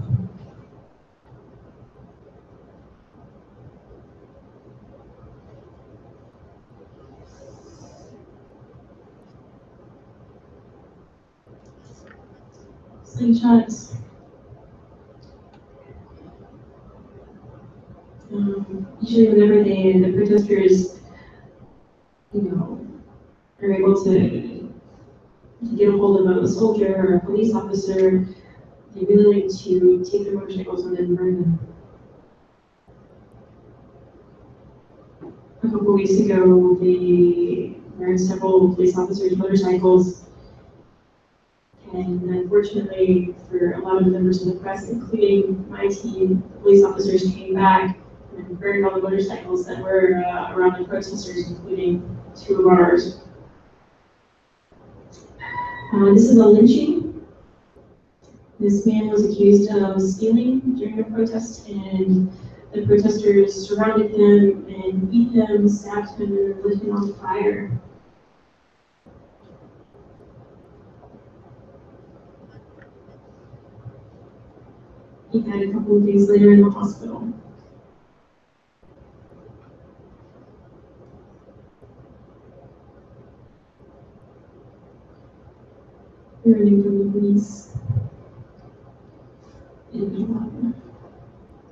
Slingshots. Usually whenever the protesters, you know, are able to get a hold of a soldier or a police officer, they really like to take their motorcycles and then burn them. A couple weeks ago, they burned several police officers' motorcycles. And unfortunately, for a lot of the members of the press, including my team, the police officers came back and burned all the motorcycles that were around the protesters, including 2 of ours. This is a lynching. This man was accused of stealing during a protest, and the protesters surrounded him and beat him, stabbed him, and lit him on fire. He died a couple of days later in the hospital. Running from the police. And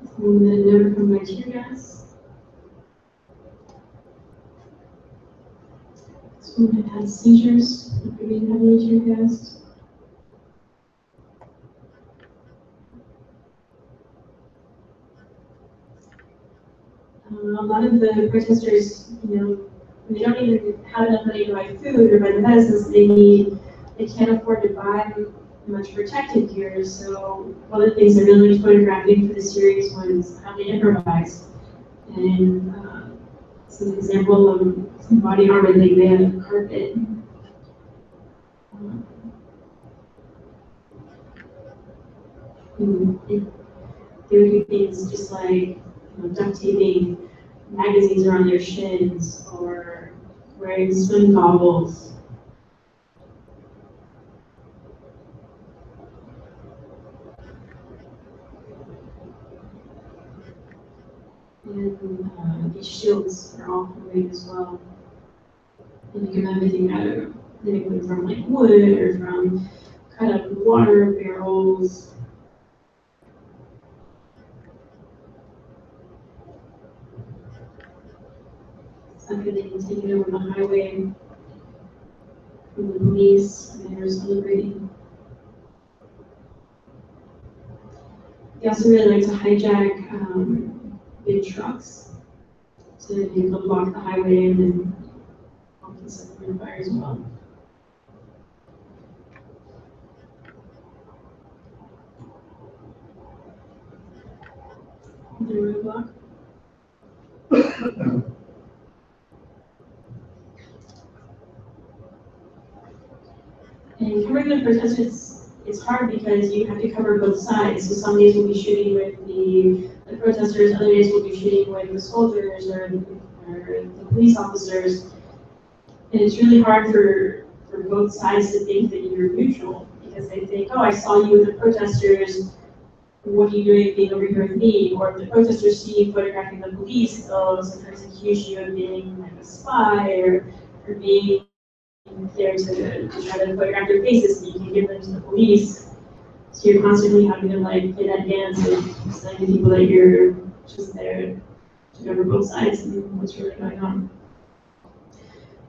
this woman that had never come by tear gas. This woman had seizures after being heavily tear gassed. A lot of the protesters, you know, they don't even have enough money to buy food or buy the medicines they need. They can't afford to buy much protective gear, so one of the things I really liked photographing for the series was how they improvise. And it's an example of some body armor they made out of carpet. They would do things just like duct taping magazines around their shins or wearing swim goggles. And these shields are all homemade as well. And you can have anything out of anything from like wood or from cut up water barrels. After they can take it over the highway from the police, and they're celebrating. They also really like to hijack big trucks so that they can block the highway and then often set them on fire as well. The roadblock. And covering the protesters is hard because you have to cover both sides. So some days we'll be shooting with the protesters, other days we'll be shooting with the soldiers or the police officers. And it's really hard for both sides to think that you're neutral because they think, oh, I saw you with the protesters, what are you doing being over here with me? Or if the protesters see you photographing the police, they'll sometimes accuse you of being like a spy or being there to try to photograph their faces so you can give them to the police. So you're constantly having to like play that dance of telling the people that you're just there to cover both sides and what's really going on.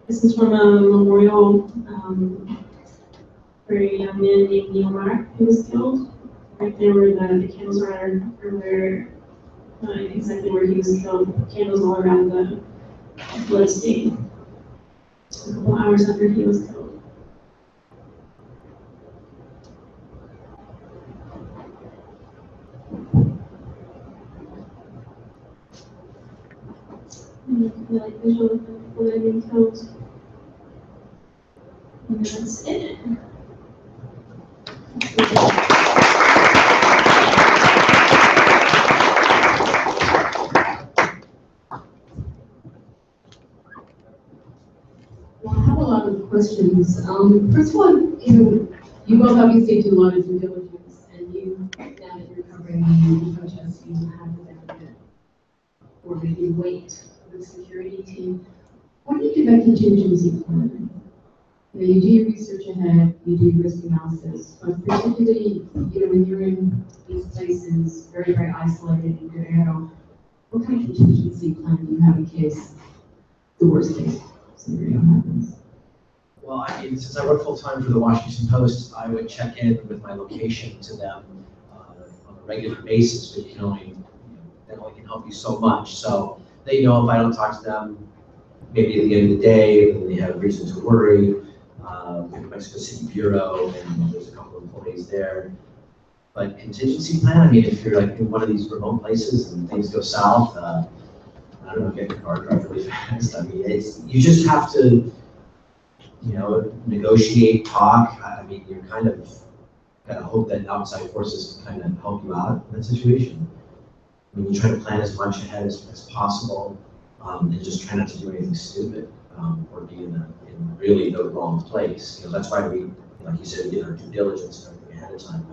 This is from a memorial for a young man named Neomar who was killed. Right there where the candles are where exactly where he was killed. Candles all around the blood stain. A couple hours after he was killed. Like visual of the people that are being killed. And that's it. Well, I have a lot of questions. First of all, you both obviously do a lot of due diligence, and now that you're covering the protests, you have the benefit or maybe weight of the security team. What do you do about contingency planning? You do your research ahead, you do your risk analysis, but particularly, when you're in these places, very, very isolated in your area, what kind of contingency plan do you have in case the worst case scenario happens? Well, I mean, since I work full-time for the Washington Post, I would check in with my location to them on a regular basis, but that only can help you so much. So they know if I don't talk to them, maybe at the end of the day, then they have reason to worry. We have Mexico City Bureau, and there's a couple of employees there. But contingency plan, I mean, if you're like in one of these remote places and things go south, I don't know, get your car drive really fast. I mean, you just have to, negotiate, talk. I mean, you're kind of gotta hope that outside forces can kind of help you out in that situation. I mean, you try to plan as much ahead as possible, and just try not to do anything stupid, or be in really the wrong place. That's why we, like you said, we did our due diligence and everything ahead of time.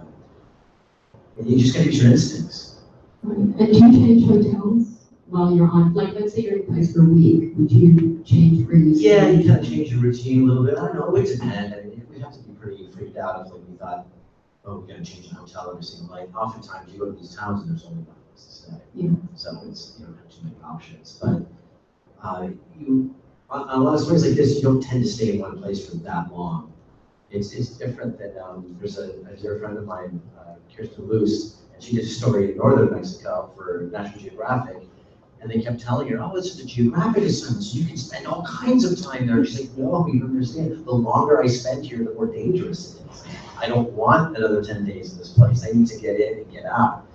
But you just gotta use your instincts. Right. And do you change hotels while you're on, like, let's say you're in a place for a week, would you change where you stay? Yeah, you kind of change your routine a little bit. I don't know, it depends. I mean, we'd have to be pretty freaked out if we thought, oh, we gotta change the hotel every single night. Oftentimes you go to these towns and there's only one place to stay. Yeah. So you don't have too many options. But on a lot of stories like this, you don't tend to stay in one place for that long. It's different than, there's a dear friend of mine, Kirsten Luce, and she did a story in northern Mexico for National Geographic, and they kept telling her, oh, it's a geographic assignment, so you can spend all kinds of time there. She's like, no, you don't understand. The longer I spend here, the more dangerous it is. I don't want another 10 days in this place. I need to get in and get out.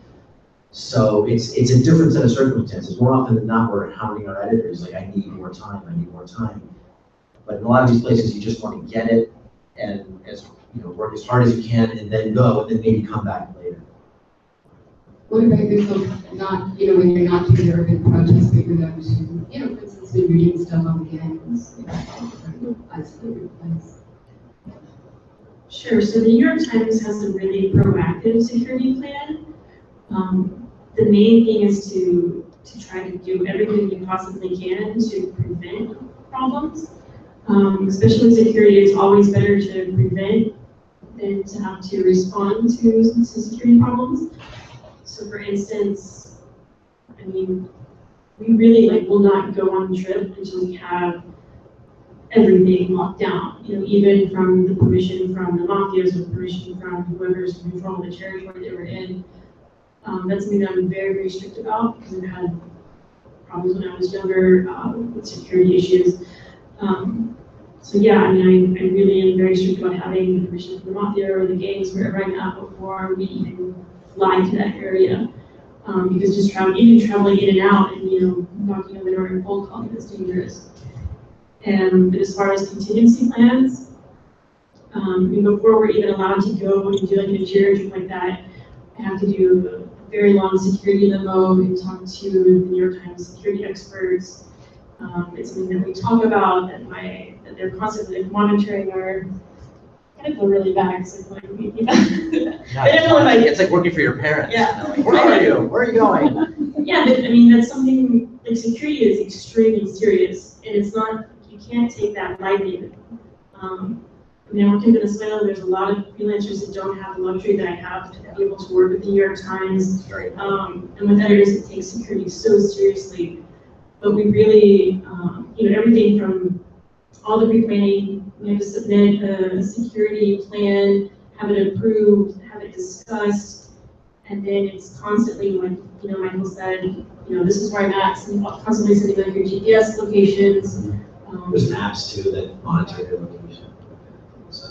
So it's a different set of circumstances. More often than not, we're hounding our editors like, I need more time, I need more time. But in a lot of these places, you just want to get it and work as hard as you can and then go and then maybe come back later. What about yourself, not, when you're not doing the urban protests, but you're going to, for instance, when you're doing stuff on the gangs, isolated place? Sure, so the New York Times has a really proactive security plan. The main thing is to try to do everything you possibly can to prevent problems. Especially security, it's always better to prevent than to have to respond to security problems. So for instance, I mean, we really will not go on a trip until we have everything locked down, even from the permission from the mafias or permission from whoever's in control of the territory that we're in. That's something that I'm very, very strict about because I've had problems when I was younger with security issues. So yeah, I mean, I really am very strict about having the permission from the mafia or the gangs wherever I'm at before we even fly to that area. because just even traveling in and out and, knocking on the door and cold calling is dangerous. And as far as contingency plans, before we're even allowed to go and do like an interior trip like that, I have to do a very long security limo and talk to the New York Times security experts. It's something that we talk about, that they're constantly monitoring our. I kind of feel really bad because I feel like It's like working for your parents. Yeah. Like, where are you? Where are you going? Yeah, but, I mean, that's something, like, security is extremely serious, and it's not, you can't take that lightly. I mean, I work in Venezuela, there's a lot of freelancers that don't have the luxury that I have to be able to work with the New York Times. Right. And with editors that take security so seriously. But we really, everything from all the pre-planning, we have to submit a security plan, have it approved, have it discussed, and then it's constantly, like, Michael said, this is where I'm at, so constantly sending like your GPS locations. There's maps too that monitor your location. So,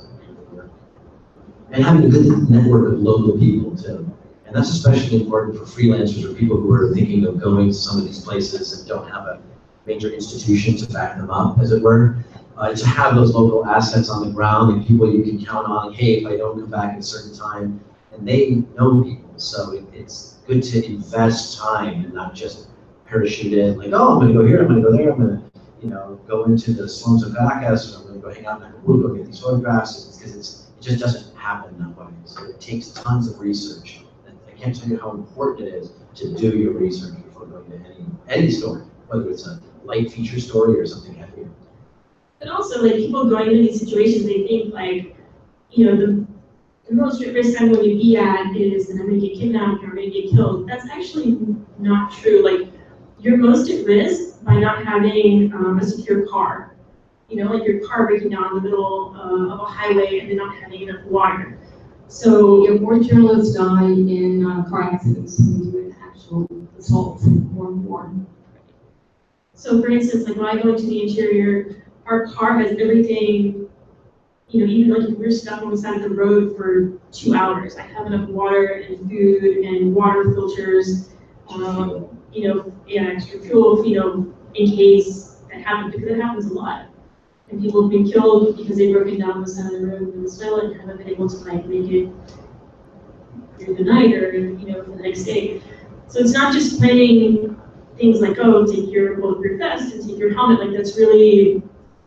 and having a good network of local people too. And that's especially important for freelancers or people who are thinking of going to some of these places and don't have a major institution to back them up, as it were. To have those local assets on the ground and people you can count on, hey, if I don't come back at a certain time, and they know people. So it's good to invest time and not just parachute in, like, oh, I'm gonna go here, I'm gonna go there, I'm gonna, go into the slums of Caracas, or I'm gonna go hang out in Acapulco, get these photographs, because it just doesn't happen that way. So it takes tons of research. And I can't tell you how important it is to do your research before going to any story, whether it's a light feature story or something heavier. But also, like, people going into these situations, they think, like, the most risk I'm going to be at is that I'm going to get kidnapped or I'm going to get killed. That's actually not true. Like, you're most at risk by not having a secure car. Like your car breaking down in the middle of a highway and then not having enough water. So More journalists die in car accidents than do in actual assaults, more and more. So for instance, like when I go into the interior, our car has everything, even like if we're stuck on the side of the road for 2 hours, I have enough water and food and water filters, extra fuel, in case that happens, because it happens a lot. And people have been killed because they've broken down the side of the road in Venezuela and haven't been able to like make it through the night or, for the next day. So it's not just planning things like, oh, take your bulletproof vest and take your helmet, like that's really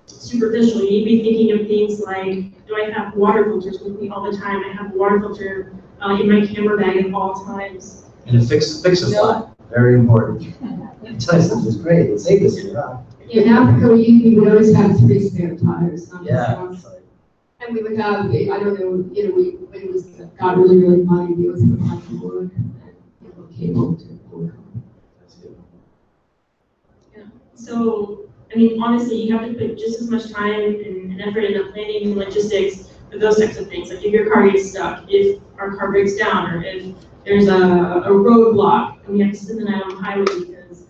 superficial. You need to be thinking of things like, do I have water filters with me all the time? I have a water filter in my camera bag at all times. And a fix a flat, very important. Tell you something, it's great, let's save this here, huh? In Africa, we would always have 3 spare tires. Not just Yeah. one. And we would have, I don't know, when it was got really, really muddy, we always would have to work and cable to work. That's good. Yeah. So, I mean, honestly, you have to put just as much time and effort into planning and logistics for those types of things. Like if your car gets stuck, if our car breaks down, or if there's a roadblock and we have to spend the night on the highway because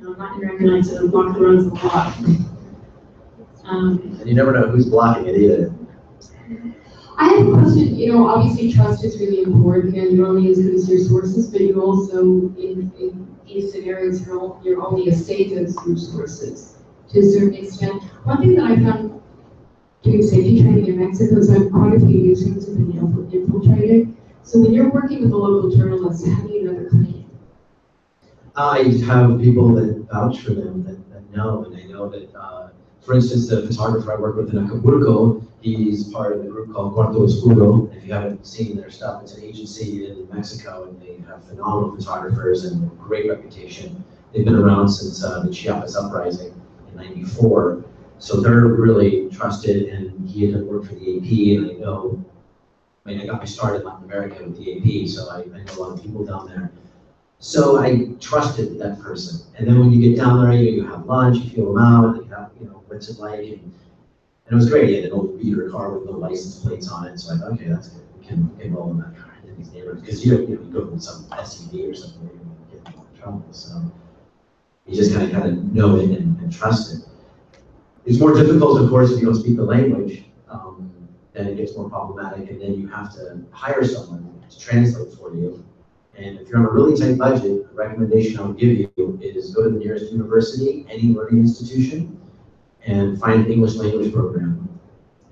I'm not going to recommend to block the roads a lot. And you never know who's blocking it either. I have a question. Obviously trust is really important, and you're only as good as your sources, but you also, in these scenarios, you're only as safe as your sources to a certain extent. One thing that I found doing safety training in Mexico is that quite a few newsrooms have been infiltrated. So when you're working with a local journalist, how do you know they're clean? I have people that vouch for them that know, and I know that, for instance, the photographer I work with in Acapulco, he's part of the group called Cuarto Oscuro. If you haven't seen their stuff, it's an agency in Mexico, and they have phenomenal photographers and great reputation. They've been around since the Chiapas uprising in '94, so they're really trusted. And he had worked for the AP, and I got my start in Latin America with the AP, so I know a lot of people down there. So I trusted that person. And then when you get down there, you have lunch, you feel them out, and you have, what's it like? And it was great. He had an old beater car with no license plates on it. So I thought, okay, that's good. We can roll in that car in these neighborhoods. Because you go with some SUV or something, you're going to get in trouble. So you just kind of know it and trust it. It's more difficult, of course, if you don't speak the language. Then it gets more problematic, and then you have to hire someone to translate for you. And if you're on a really tight budget, the recommendation I would give you is go to the nearest university, any learning institution, and find an English language program.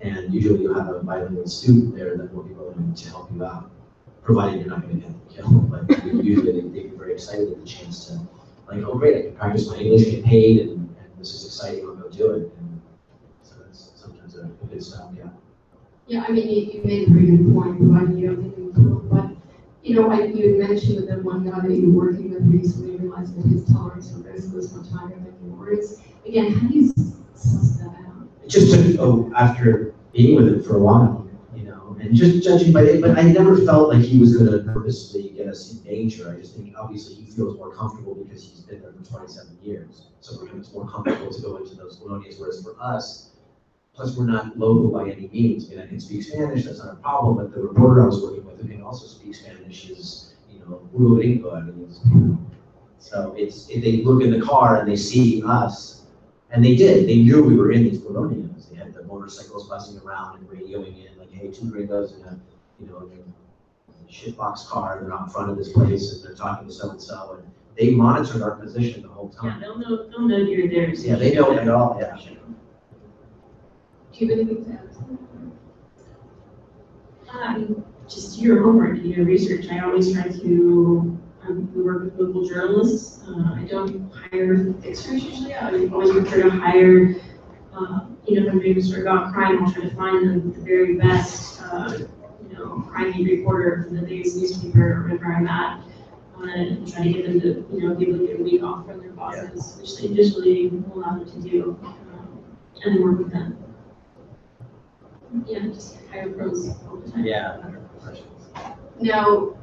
And usually you'll have a bilingual student there that will be willing to help you out, provided you're not going to get killed. But usually they'd be very excited at the chance to, like, oh great, I can practice my English, get paid, and this is exciting, I'll go do it. And so that's sometimes a good stop, yeah. Yeah, I mean, you made a very good point, but you don't think we could, but you know, you had mentioned that the one guy that you were working with recently realized that his tolerance for risk was much higher than yours. Again, how do you suss that out? It just took, after being with him for a while, you know, and just judging by it, but I never felt like he was going to purposely get us in danger. I just think obviously he feels more comfortable because he's been there for 27 years. So for him, it's more comfortable to go into those colonias, whereas for us, plus we're not local by any means. I mean, I can speak Spanish, that's not a problem, but the reporter I was working with who can also speak Spanish is, you know, puro gringo. I mean, so it's, if they look in the car and they see us, and they did, they knew we were in these colonias. They had the motorcycles buzzing around and radioing in, like, hey, 2 gringos in a, you know, a shitbox car, they're out in front of this place, and they're talking to so-and-so, and they monitored our position the whole time. Yeah, they'll know you're there. Yeah, they know it all, yeah. Do you have anything to add? Just your homework, you know, research. I always try to we work with local journalists. I don't hire fixers usually. I always prefer to hire, you know, if I'm doing a story about crime, I'll try to find the very best, you know, crime reporter from the biggest newspaper wherever I'm at. And try to get them to, you know, be able to get a week off from their bosses, which they usually will allow them to do, and then work with them. Yeah, just hire pros all the time. Yeah. Now,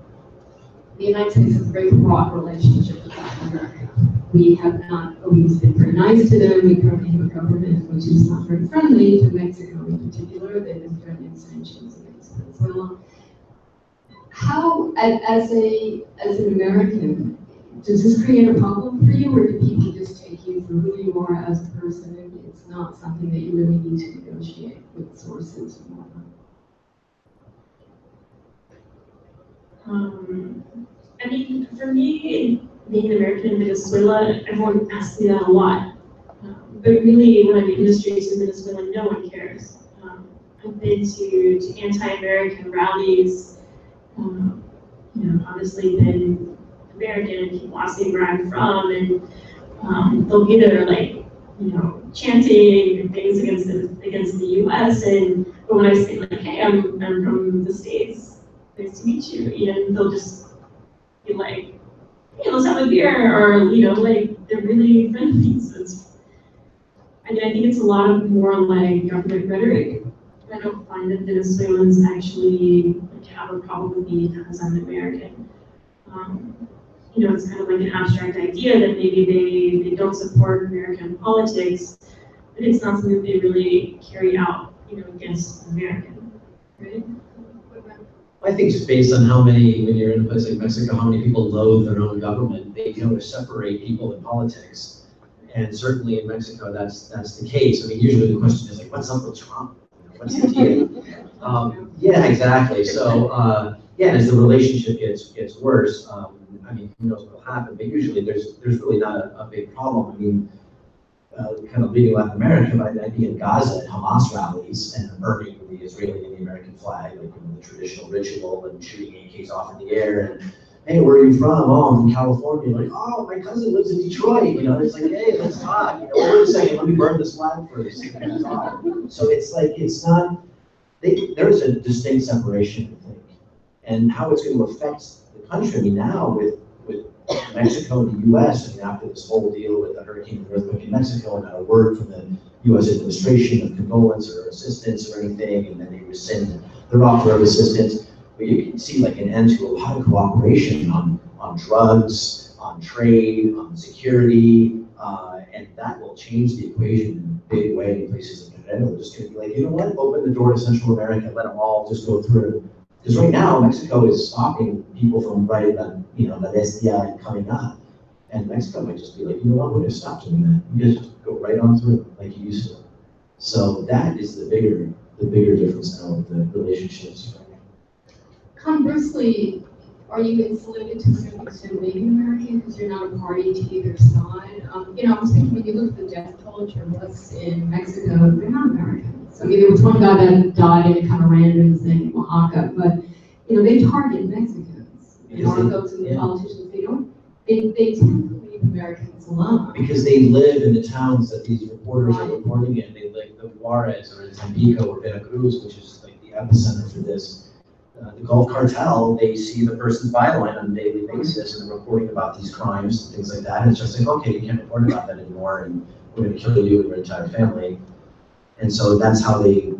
the United States has a very fraught relationship with Latin America. We have not always been very nice to them. We currently have a government which is not very friendly to Mexico in particular. They've been threatening sanctions against Venezuela. How, as an American, does this create a problem for you, or do people just take you for who you are as a person, and it's not something that you really need to negotiate with sources and whatnot? I mean, for me, being an American in Venezuela, everyone asks me that a lot. But really, when I'm in industries in Venezuela, no one cares. I've been to anti-American rallies. You know, obviously been American, and people ask me where I'm from, and they'll be there like, you know, chanting things against the U.S. But when I say like, hey, I'm from the States, nice to meet you, and they'll just be like, hey, let's have a beer, or, you know, like, they're really friendly. So I mean, I think it's a lot of more like government rhetoric. I don't find that Venezuelans actually like, have a problem with me because I'm American. You know, it's kind of like an abstract idea that maybe they don't support American politics, but it's not something they really carry out, you know, against American, right? I think just based on how many, when you're in a place like Mexico, how many people loathe their own government, they know to separate people in politics. And certainly in Mexico, that's the case. I mean, usually the question is like, what's up with Trump? What's the deal? Yeah, exactly. So, yeah, as the relationship gets worse, I mean, who knows what will happen, but usually there's really not a big problem. I mean, kind of leaving Latin America, I'd be in Gaza at Hamas rallies and burning the Israeli and the American flag, like, you know, the traditional ritual, and shooting AKs off in the air, and hey, where are you from? Oh, I'm from California. Like, oh, my cousin lives in Detroit. You know, it's like, hey, let's talk. You know, wait a second, let me burn this flag first. So it's like, it's not, there's a distinct separation, I think. And how it's going to affect the country, I mean, now with Mexico and the U.S., I mean, after this whole deal with the hurricane and earthquake in Mexico, and not a word from the U.S. administration of condolence or assistance or anything, and then they rescind their offer of assistance. But you can see like an end to a lot of cooperation on drugs, on trade, on security, and that will change the equation in a big way in places like Guerrero. They're just going to be like, you know what, open the door to Central America, let them all just go through. Because right now, Mexico is stopping people from right at, you know, La Bestia and coming up. And Mexico might just be like, you know what, we're going to stop doing that. You just go right on through like you used to. So that is the bigger difference now with the relationships. Conversely, Are you insulated to a certain extent being American because you're not a party to either side? You know, I was thinking when you look at the death toll journalists in Mexico, they're not Americans. I mean, there was one guy that died in a kind of random thing in Oaxaca, but you know, they target Mexicans, narcos and the politicians. They tend to leave Americans alone. Because they live in the towns that these reporters are reporting in. They live in Juarez or in Tampico or Veracruz, which is like the epicenter for this. The Gulf Cartel, they see the person's byline on a daily basis and they're reporting about these crimes and things like that. And it's just like, okay, you can't report about that anymore and we're going to kill you and your entire family. And so that's how they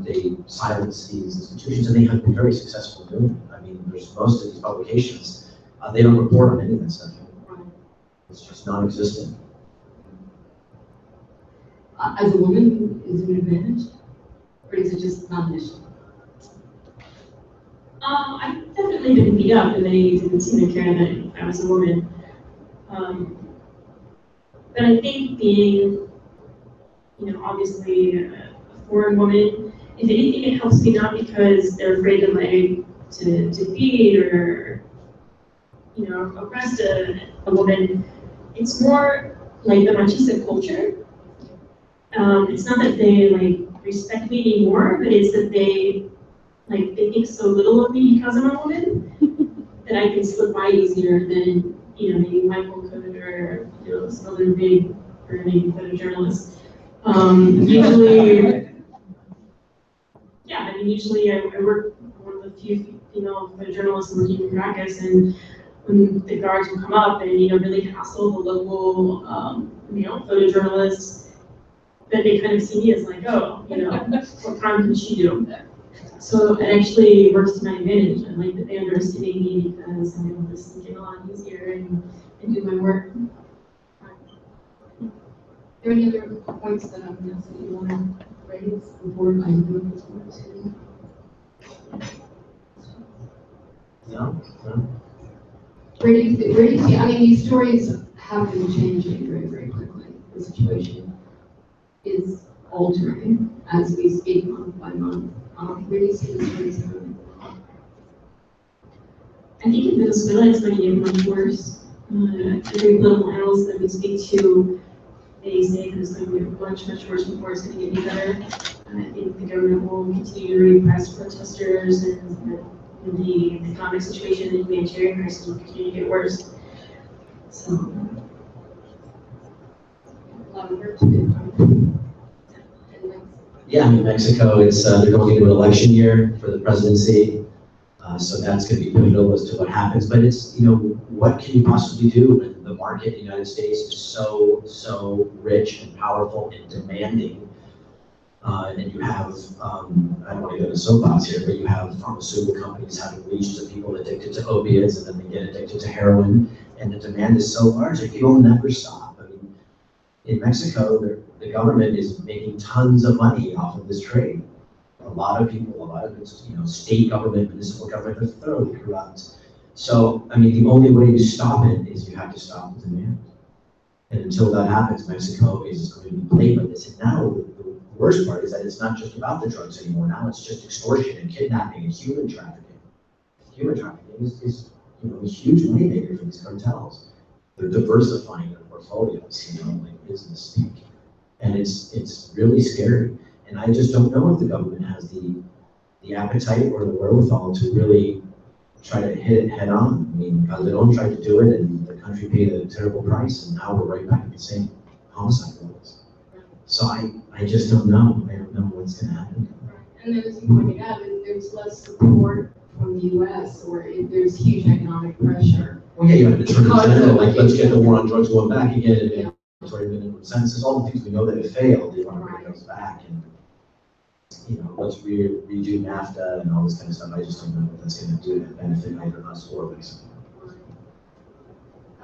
silence these institutions, and they have been very successful doing it. I mean, there's most of these publications, they don't report on any of that stuff. It's just non-existent. As a woman, is it an advantage? Or is it just not an issue? I've definitely been beat up, and they didn't seem to care that I was a woman. But I think being, you know, obviously a foreign woman, if anything, it helps me not because they're afraid to to beat or, you know, arrest a woman. It's more like the machista culture. It's not that they like respect me anymore, but it's that they think so little of me because I'm a woman that I can slip by easier than, you know, maybe Michael could or, you know, some other big early photojournalists. Usually, yeah, I mean, usually I work one of the few female photojournalists working in Caracas, and when the guards will come up and, you know, really hassle the local, you know, photojournalists, then they kind of see me as like, oh, you know, what crime can she do? So it actually works to my advantage. I like that they underestimate me because I'm able to sneak in a lot easier and do my work. Are there any other points that I've missed that you want to raise before I move to? No. Where do you see, I mean, these stories have been changing very, very quickly. The situation is altering as we speak month by month. Where do you see the stories going? I think in Venezuela it's going to get much worse. Every political analyst that we speak to, they say that it's going to get much, much worse before it's going to get any better. I think the government will continue to repress protesters, and the economic situation, the humanitarian crisis will continue to get worse. So, A lot of work to do. Yeah, I mean, Mexico, they're going into an election year for the presidency. So that's going to be pivotal as to what happens. But it's, you know, what can you possibly do when the market in the United States is so rich and powerful and demanding? And you have, I don't want to go to soapbox here, but you have pharmaceutical companies having reached to people addicted to opiates, and then they get addicted to heroin, and the demand is so large that people will never stop. I mean, in Mexico, the government is making tons of money off of this trade. A lot of people, a lot of it's, you know, state government, municipal government are thoroughly corrupt. So, I mean, the only way to stop it is you have to stop the demand. And until that happens, Mexico is going to be plagued by this. And now, the worst part is that it's not just about the drugs anymore. Now it's just extortion and kidnapping and human trafficking. Human trafficking is you know, a huge moneymaker for these cartels. They're diversifying their portfolios, you know, like business speak. And it's really scary. And I just don't know if the government has the appetite or the wherewithal to really try to hit it head on. I mean, Calderon tried to do it, and the country paid a terrible price, and now we're right back at the same homicide levels. So I just don't know. I don't know what's going to happen. And then, as you pointed out, there's less support from the U.S., or there's huge economic pressure. Well, yeah, you have to turn it general, like, let's get the war on drugs going back again, and minimum sentences, all the things we know that have failed, they want to bring those back, and, you know, let's redo NAFTA and all this kind of stuff. I just don't know what that's going to do to benefit either us or Mexico.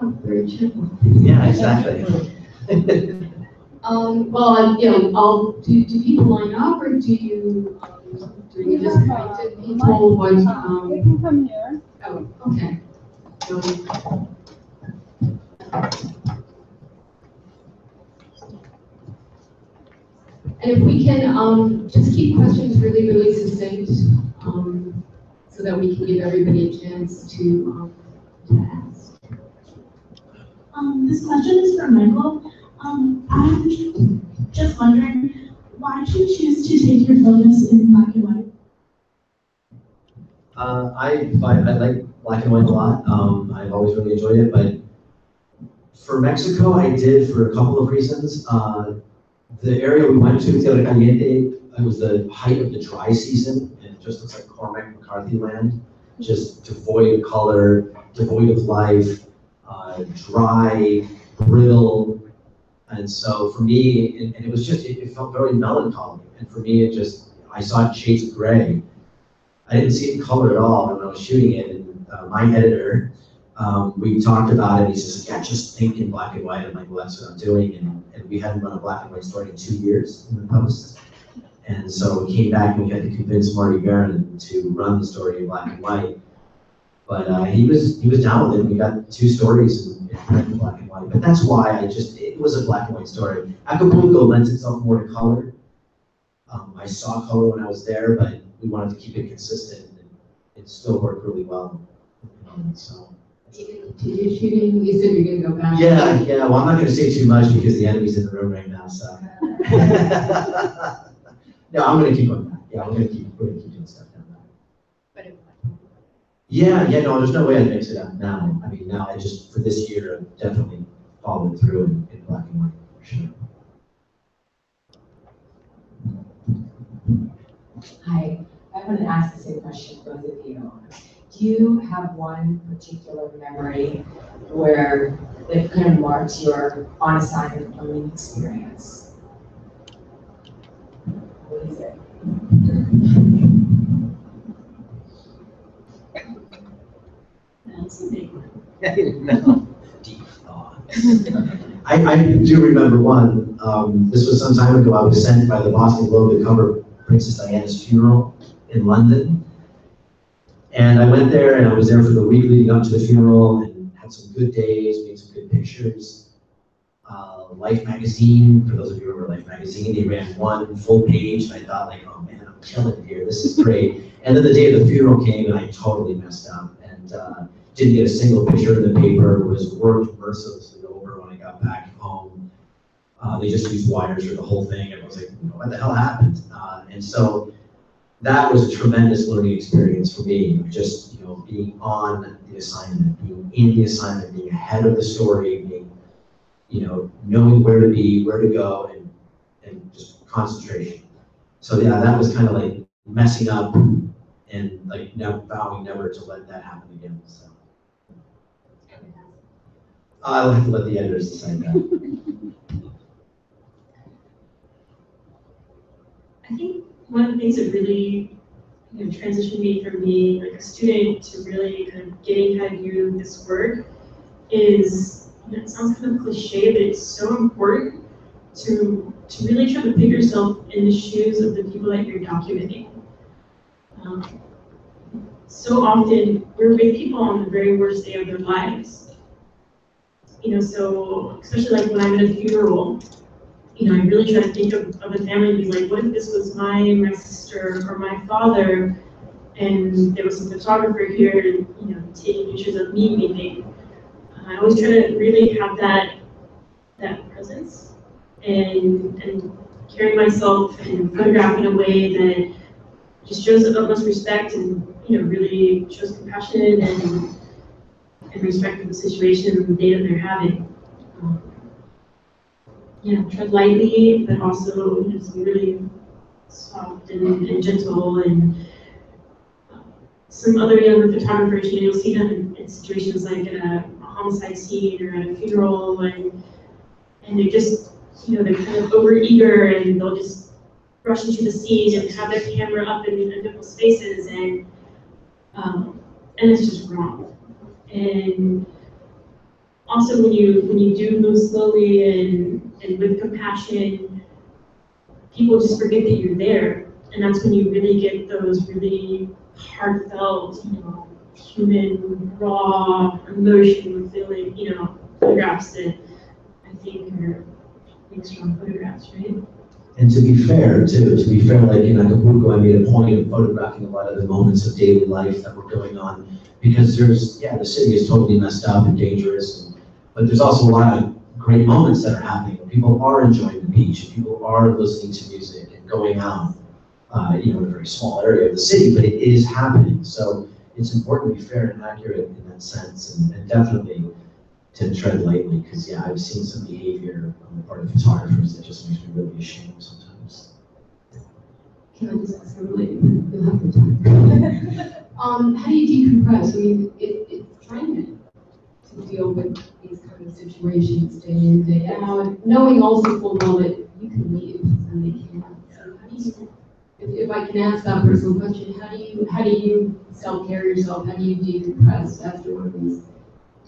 Oh, very gentle. Yeah, exactly. Well, you know, do people line up, or do you just point to people what? They can come here. Oh, okay. So, and if we can just keep questions really, really succinct, so that we can give everybody a chance to to ask. This question is for Michael. I'm just wondering, why did you choose to take your photos in black and white? I like black and white a lot. I've always really enjoyed it, but for Mexico, I did for a couple of reasons. The area we went to, Tierra Caliente, it was the height of the dry season, and it just looks like Cormac McCarthy land, just devoid of color, devoid of life, dry, brittle. And so for me, and it was just, it felt very melancholy. And for me, I saw it in shades of gray. I didn't see it in color at all when I was shooting it. And my editor, we talked about it. He says, yeah, just think in black and white. I'm like, well, that's what I'm doing. And we hadn't run a black and white story in 2 years in the post. And so we came back and we had to convince Marty Barron to run the story in black and white. But he was down with it. We got 2 stories in black and white. But that's why it was a black and white story. Acapulco lends itself more to color. I saw color when I was there, but we wanted to keep it consistent, and it still worked really well. So. You're shooting, you said you're gonna go back. Yeah, well, I'm not gonna say too much because the enemy's in the room right now, so. No, I'm gonna keep going back. Yeah, we're gonna keep doing stuff down there. Yeah, no, there's no way I'd mix it up now. I mean, now for this year, I'm definitely following through in black and white, for sure. Hi, I want to ask the same question to both of you. Do you have one particular memory where it kind of marks your on-assignment filming experience? What is it? That's a big one. No. Deep thoughts. I do remember one. This was some time ago. I was sent by the Boston Globe to cover Princess Diana's funeral in London. And I went there, and I was there for the week leading up to the funeral, and had some good days, made some good pictures. Life magazine, for those of you who remember Life magazine, they ran 1 full page, and I thought, like, oh man, I'm killing it here. This is great. And then the day of the funeral came, and I totally messed up, and didn't get a single picture in the paper. Was worked mercilessly over when I got back home. They just used wires for the whole thing, and I was like, what the hell happened? And so that was a tremendous learning experience for me, just being on the assignment, being in the assignment, being ahead of the story, being knowing where to be, where to go, and just concentration. So yeah, that was kind of like messing up and like vowing never to let that happen again. So I'll have to let the editors decide that. I think one of the things that really transitioned me from being like a student to really kind of getting how to do this work is, it sounds kind of cliche, but it's so important to really try to put yourself in the shoes of the people that you're documenting. So often we're with people on the very worst day of their lives. So especially like when I'm at a funeral, I really try to think of a family and be like, what if this was my sister or my father, and there was some photographer here, taking pictures of me weeping. I always try to really have that presence and carry myself and photograph in a way that just shows the utmost respect and really shows compassion and respect for the situation and the day that they're having. Tread lightly, but also just be really soft and gentle. And some other younger photographers, you'll see them in situations like at a homicide scene or at a funeral, and they just, they're kind of overeager, and they'll just rush into the scene and have their camera up in people's faces, and it's just wrong. And also, when you do move slowly and with compassion, people just forget that you're there, and that's when you really get those really heartfelt, human, raw, emotion feeling, photographs that I think are really strong photographs, right? And to be fair, like in Acapulco, I made a point of photographing a lot of the moments of daily life that were going on, because the city is totally messed up and dangerous, but there's also a lot of great moments that are happening. People are enjoying the beach, people are listening to music and going out, in a very small area of the city, but it is happening. So it's important to be fair and accurate in that sense, and definitely to tread lightly, because I've seen some behavior on the part of photographers that just makes me really ashamed sometimes. Can I just ask a related? You'll have the time. How do you decompress? I mean, it's draining to deal with these kind of situations day in, day out, knowing also full well that you can leave and they can't. So how do you, if I can ask that personal question, how do you self-care yourself? How do you decompress after one of these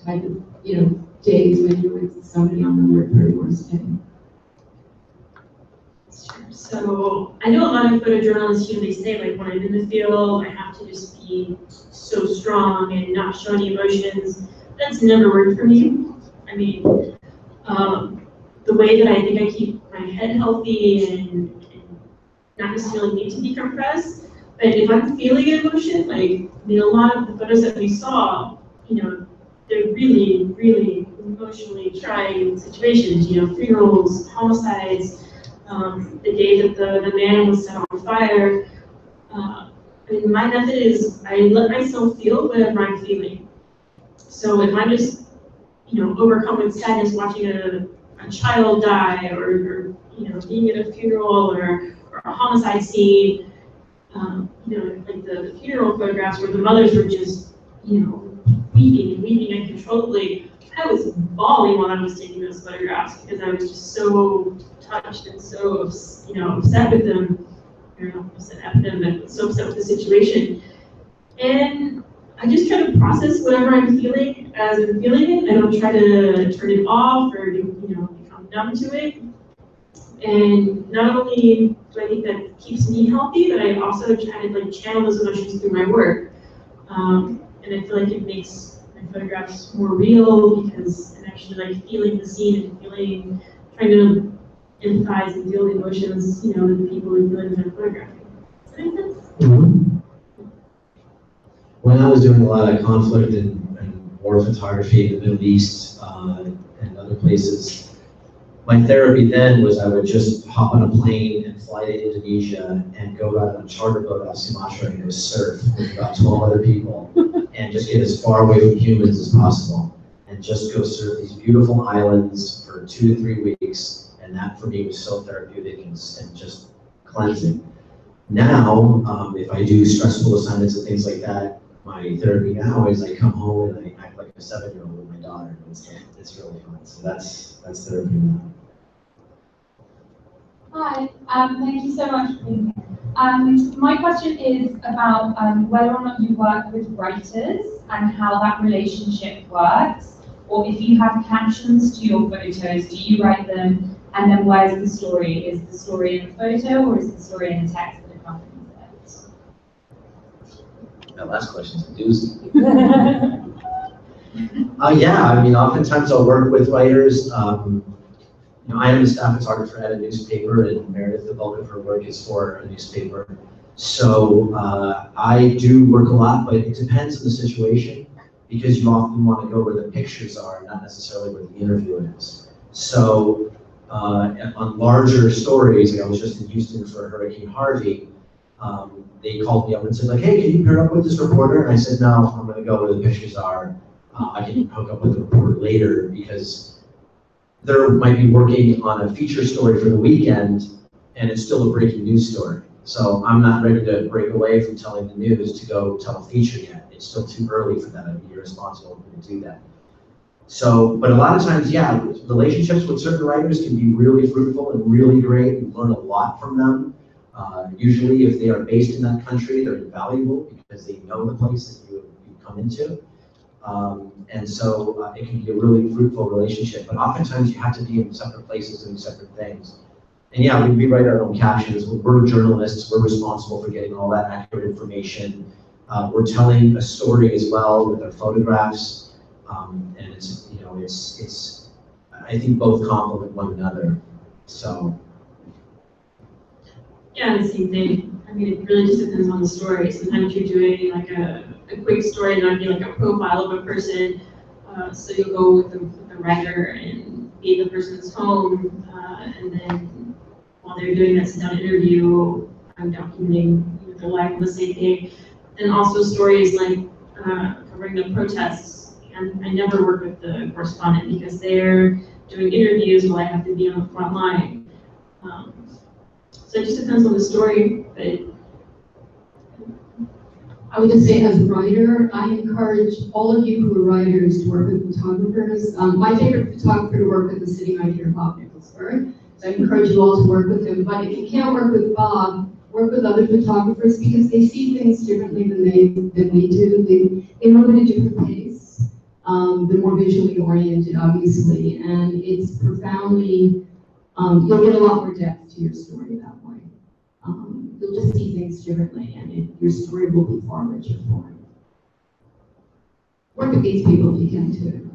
type of, days when you're with somebody on the very worst day? Sure. So I know a lot of photojournalists, they say, like, when I'm in the field, I have to just be so strong and not show any emotions. That's never worked for me. I mean, the way that I think I keep my head healthy and not necessarily need to decompress, but if I'm feeling emotion, like, a lot of the photos that we saw, they're really, really emotionally trying situations, funerals, homicides, the day that the man was set on fire. My method is I let myself feel whatever I'm feeling. So if I'm just, overcome with sadness watching a child die, or being at a funeral or a homicide scene, like the funeral photographs where the mothers were just, weeping uncontrollably. I was bawling while I was taking those photographs because I was just so touched and so, upset with them. I don't know if I said at them, but so upset with the situation. And I just try to process whatever I'm feeling as I'm feeling it. I don't try to turn it off or, become numb to it. And not only do I think that keeps me healthy, but I also try to channel those emotions through my work. And I feel like it makes my photographs more real because I'm actually feeling the scene and trying to empathize and feel the emotions, that the people are feeling when I'm photographing. Does that make sense? Mm-hmm. When I was doing a lot of conflict and war photography in the Middle East and other places, my therapy then was I would just hop on a plane and fly to Indonesia and go out on a charter boat off Sumatra and go surf with about 12 other people and just get as far away from humans as possible and just go surf these beautiful islands for 2 to 3 weeks. And that for me was so therapeutic and just cleansing. Now, if I do stressful assignments and things like that, my therapy now is I come home and I act like a 7-year-old with my daughter. It's really fun. So that's therapy now. Hi, thank you so much for being here. My question is about whether or not you work with writers and how that relationship works, or if you have captions to your photos, do you write them, and then where's the story? Is the story in the photo, or is the story in the text that accompanies it? That last question is a doozy. Oftentimes I'll work with writers. I am a staff photographer at a newspaper, and Meredith, the bulk of her work is for a newspaper. So I do work a lot, but it depends on the situation, because you often want to go where the pictures are, not necessarily where the interview is. So on larger stories, I was just in Houston for Hurricane Harvey, they called me up and said, hey, can you pair up with this reporter? And I said, no, I'm going to go where the pictures are. I can hook up with the reporter later, because they might be working on a feature story for the weekend, and it's still a breaking news story. So I'm not ready to break away from telling the news to go tell a feature yet. It's still too early for that. I'd be irresponsible to do that. So, but a lot of times, relationships with certain writers can be really fruitful and really great. You learn a lot from them. Usually, if they are based in that country, they're invaluable because they know the place that you come into. And so it can be a really fruitful relationship, but oftentimes you have to be in separate places doing separate things. And we write our own captions. We're journalists. We're responsible for getting all that accurate information. We're telling a story as well with our photographs, and it's I think both complement one another. So Yeah, the same thing. I mean, it really just depends on the story. Sometimes you're doing like a quick story, and that'd be like a profile of a person. So you'll go with the writer and be in the person's home, and then while they're doing that sit-down interview, I'm documenting their life, the same thing. And also stories like covering the protests. And I never work with the correspondent because they're doing interviews while I have to be on the front line. So it just depends on the story, but I would just say as a writer, I encourage all of you who are writers to work with photographers. My favorite photographer to work with is sitting right here, Bob Nicholsberg. So I encourage you all to work with him. But if you can't work with Bob, work with other photographers because they see things differently than we do. They move at a different pace. They're more visually oriented, obviously, and it's profoundly, you'll get a lot more depth to your story that way. You'll just see things differently, and your story will be far richer for you. Work with these people if you can too.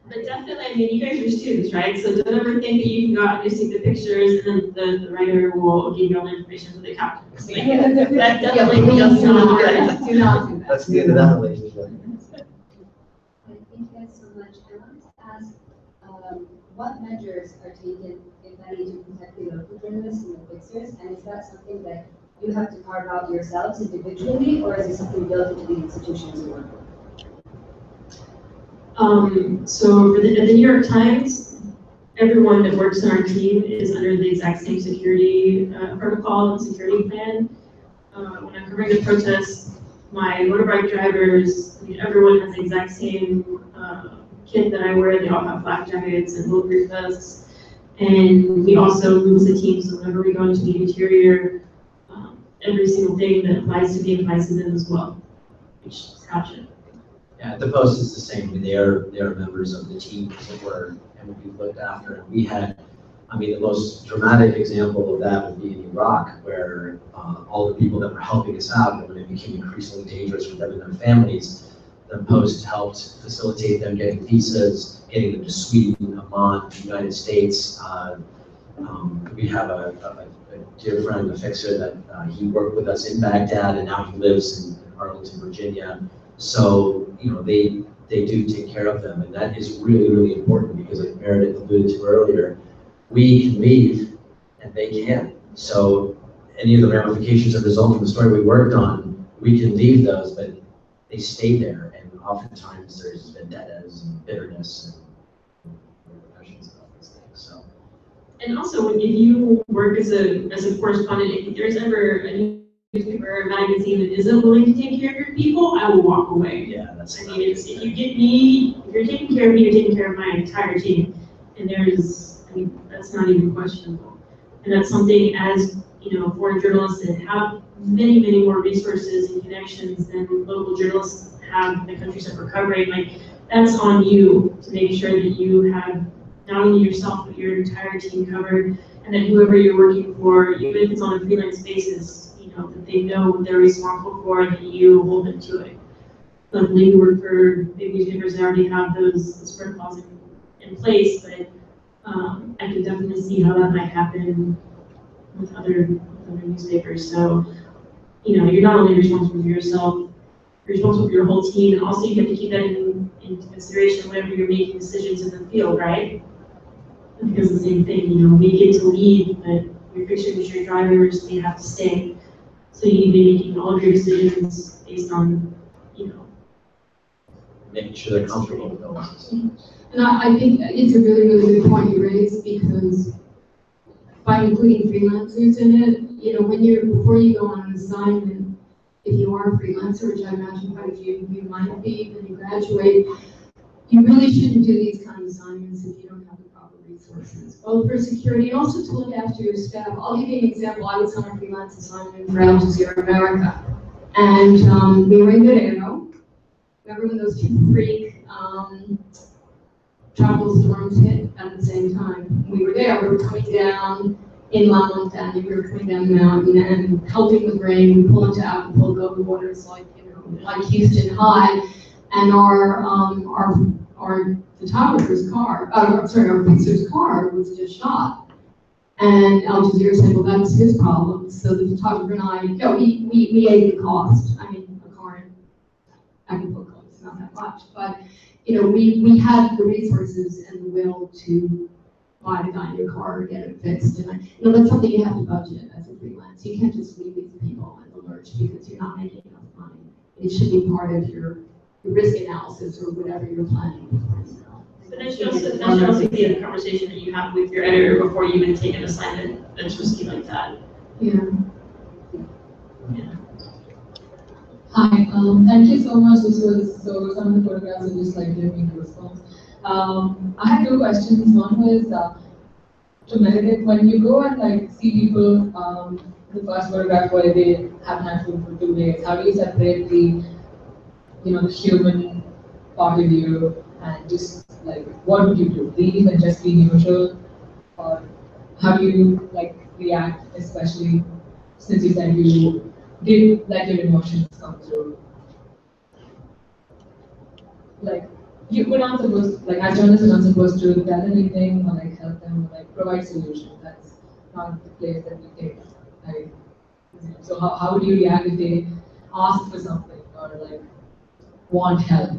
But definitely, I mean, you guys are students, right? So don't ever think that you can go out and just take the pictures and then the writer will give you all the information that they have. That definitely does not work. Do not do that. That's the end of that relationship. Thank you guys so much. I wanted to ask, what measures are taken, if any, to protect the local journalists and the fixers? And is that something that you have to carve out yourselves individually, or is it something built into the institutions you work with? So at the New York Times, everyone that works on our team is under the exact same security protocol and security plan. When I'm covering the protests, my motorbike drivers, I mean, everyone has the exact same kit that I wear. They all have flak jackets and bulletproof vests. And we also lose the team, so whenever we go into the interior, every single thing that applies to me applies to them as well, which is gotcha. Yeah, the Post is the same. I mean, they are members of the team, as it were, and we've looked after. And we had, I mean, the most dramatic example of that would be in Iraq, where all the people that were helping us out, when it became increasingly dangerous for them and their families, the Post helped facilitate them getting visas, getting them to Sweden, Oman, the United States. We have a dear friend, a fixer, that he worked with us in Baghdad, and now he lives in Arlington, Virginia. So, you know, they do take care of them, and that is really, really important because, like Meredith alluded to earlier, we can leave and they can't. So any of the ramifications that result from the story we worked on, we can leave those, but they stay there, and oftentimes there's vendettas and bitterness and repercussions about these things. So. And also, if you work as a correspondent, if there's ever a newspaper or magazine that isn't willing to take care of your people, I will walk away. Yeah, that's. I mean, if you get me, if you're taking care of me, you're taking care of my entire team, and I mean, that's not even questionable. And that's something, as you know, foreign journalists that have many, many more resources and connections than local journalists have in the countries that we're covering. Like, that's on you to make sure that you have not only yourself but your entire team covered, and that whoever you're working for, even if it's on a freelance basis, you know, that they know what they're responsible for and that you hold them to it. Luckily, we work for big newspapers that already have those protocols in place, but I can definitely see how that might happen with other newspapers. So, you know, you're not only responsible for yourself, you're responsible for your whole team, and also you have to keep that into consideration whenever you're making decisions in the field, right? Because the same thing, you know, we get to leave, but your fixers, your drivers, they have to stay. So you need to be making all of your decisions based on, you know, making sure they're comfortable with those. And I think it's a really, really good point you raised, because by including freelancers in it, you know, before you go on an assignment, if you are a freelancer, which I imagine quite a few of you might be when you graduate, you really shouldn't do these kind of assignments if you don't have the proper resources, both for security and also to look after your staff. I'll give you an example. I was on a freelance assignment for Al Jazeera America, and we were in Guerrero. Remember when those two freak tropical storms hit at the same time? We were there. We were coming down in La Montaña. We were coming down the mountain and helping with rain. We pulled into out and pulled over the waters like, you know, like Houston High. And our photographer's car, our fixer's car was just shot. And Al Jazeera said, well, that's his problem. So the photographer and I, we ate the cost. I mean, a car in Acapulco is not that much, but we had the resources and the will to buy the guy a new car or get it fixed. And that's something you have to budget as a freelance. You can't just leave these people in the lurch because you're not making enough money. It should be part of your risk analysis or whatever you're planning. But that should also be a conversation that you have with your editor before you even take an assignment that's risky like that. Yeah. Hi, thank you so much. So some of the photographs are just like giving me goosebumps. I had two questions. One was to meditate. When you go and like see people, the first photograph where they have had food for 2 days, how do you separate the human part of you and just like what would you do? Leave and just be neutral, or how do you like react, especially since you said you did let your emotions come through? Like we're not supposed, like as journalists, we're not supposed to tell anything or like help them or like provide solutions. That's not the place that we take. Like, so how would you react if they ask for something or like want help?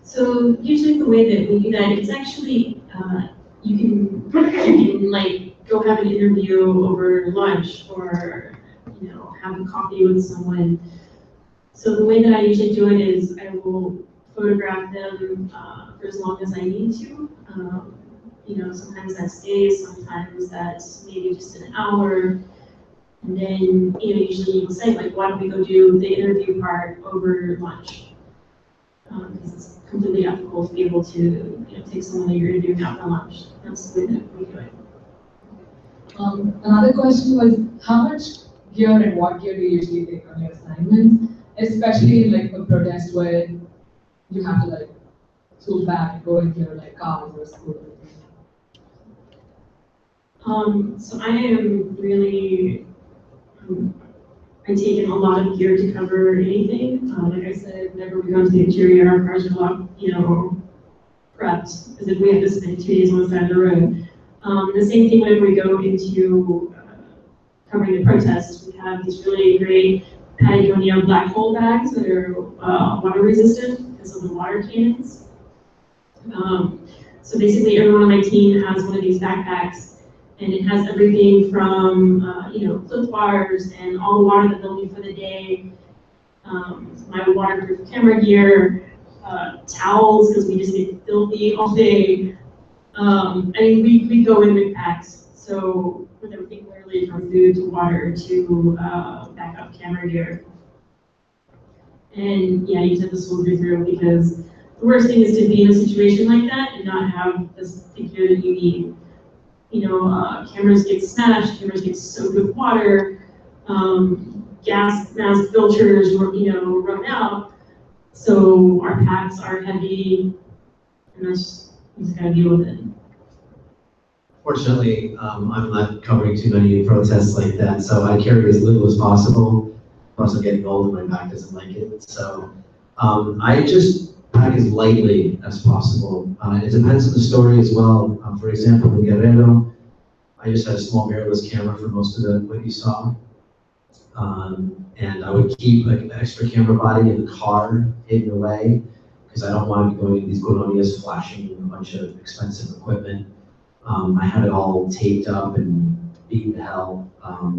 So usually the way that we do that, it's actually you can like go have an interview over lunch or have a coffee with someone. So the way that I usually do it is I will photograph them for as long as I need to. Sometimes that's days, sometimes that's maybe just an hour. And then, usually you'll say, like, why don't we go do the interview part over lunch? Because it's completely ethical to be able to, take someone that you're interviewing out for lunch. That's the way that we do it. Another question was, how much gear and what gear do you usually take on your assignments? Especially in like a protest where you have to like swoop back and go into your like cars or school. So I am really, I take in a lot of gear to cover anything. Like I said, whenever we go into the interior, our cars are locked, prepped, as if we have to spend 2 days on the side of the road. The same thing whenever we go into covering the protests. We have these really great Patagonia black hole bags that are water resistant because of the water cannons. So basically everyone on my team has one of these backpacks, and it has everything from clip bars and all the water that they'll need for the day, my waterproof camera gear, towels because we just get filthy all day. We go in with packs, so with everything literally from food to water to backup camera gear. And yeah, you just have to soldier through because the worst thing is to be in a situation like that and not have the gear that you need. Cameras get smashed, cameras get soaked with water, gas mask filters run out. So our packs are heavy, and you just gotta deal with it. Fortunately, I'm not covering too many protests like that, so I carry as little as possible. I'm also getting old and my back doesn't like it. So I just pack as lightly as possible. It depends on the story as well. For example, in Guerrero, I just had a small mirrorless camera for most of what you saw. And I would keep an extra camera body in the car hidden away because I don't want to be going to these colonias flashing a bunch of expensive equipment. I had it all taped up and beaten to hell. I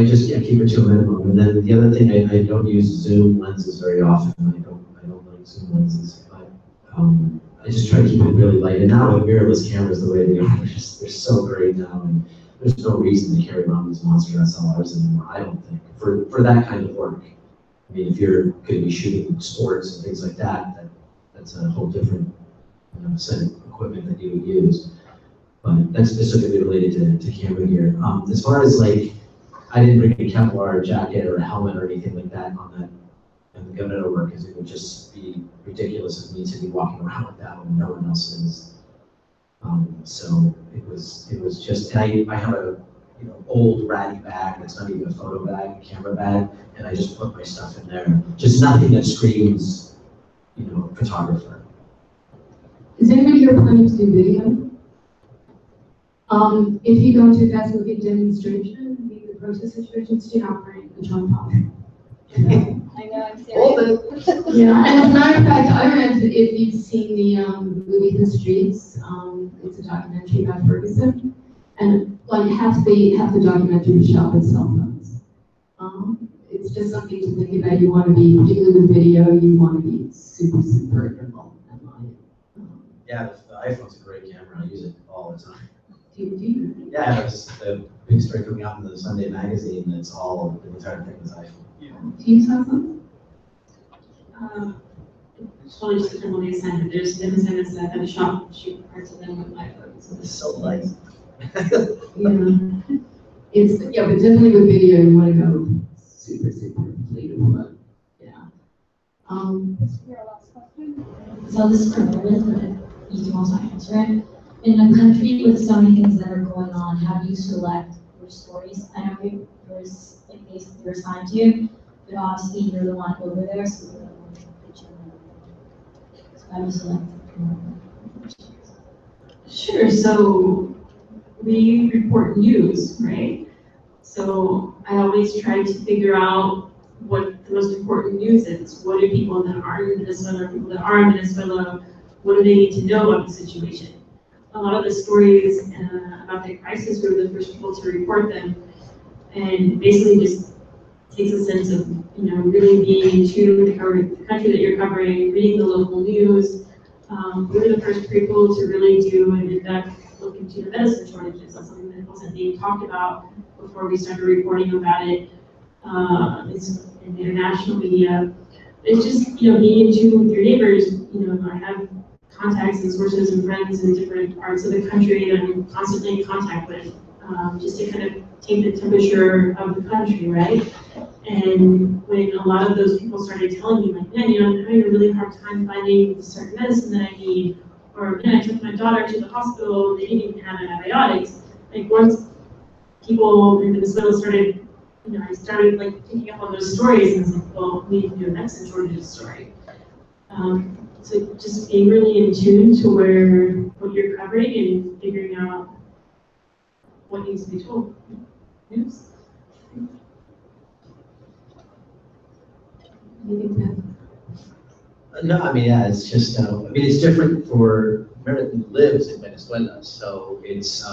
just keep it to a minimum. And then the other thing, I don't use zoom lenses very often. I don't like zoom lenses, but I just try to keep it really light. And now with mirrorless cameras, the way they are, they're so great now, and there's no reason to carry around these monster SLRs anymore. I don't think for that kind of work. I mean, if you're going to be shooting sports and things like that, that's a whole different set of equipment that you would use. But that's specifically related to camera gear. As far as like, I didn't bring a Kevlar jacket or a helmet or anything like that on that and the Guerrero work, because it would just be ridiculous of me to be walking around with that when no one else is. So it was just, and I have a old ratty bag that's not even a photo bag, a camera bag, and I just put my stuff in there. Just nothing that screams, photographer. Is anybody here planning to do video? If you go to Fast Movie Demonstration, the protest situations, do not bring a Trump pop. I know, I'm serious. Yeah, and as a matter of fact, I read, if you've seen the movie The Streets, it's a documentary about Ferguson, and like half the documentary was shot with cell phones. It's just something to think about. You want to be, particularly with video, you want to be super involved. Yeah, the iPhone's a great camera. I use it all the time. Do you? Yeah, it's the big story coming out in the Sunday magazine. It's all, the entire thing is iPhone. Do you have some? It's probably just depends on the assignment. There's been assignments that I've had to shoot parts of them with my phone. So It's so light. Yeah. Yeah, but definitely with video, you want to go super completable, but yeah. Your last question? So this is for Meredith, but you can also answer it. In a country with so many things that are going on, how do you select your stories? I know there's like things that you're assigned to, but obviously you're the one over there, so you're the one pitching them. So how do you select Sure, so we report news, right? So I always try to figure out what the most important news is. What do people that aren't in Venezuela, or people that are in Venezuela, what do they need to know about the situation? A lot of the stories about the crisis, we were the first people to report them, and basically just takes a sense of, really being in tune with the country that you're covering, reading the local news. We were the first people to really do an in-depth look into the medicine shortages. That's something that wasn't being talked about before we started reporting about it. It's in the international media. It's just, being in tune with your neighbors. I have contacts and sources and friends in different parts of the country that I'm constantly in contact with, just to kind of take the temperature of the country, right? And when a lot of those people started telling me, like, man, I'm having a really hard time finding certain medicine that I need, or man, I took my daughter to the hospital and they didn't even have antibiotics. Like, once people in Venezuela started, I started like picking up on those stories, and I was like, well, we need to do a medicine shortages story. So just being really in tune to what you're covering and figuring out what needs to be told. News. No, I mean, yeah, it's just, it's different for Meredith who lives in Venezuela, so it's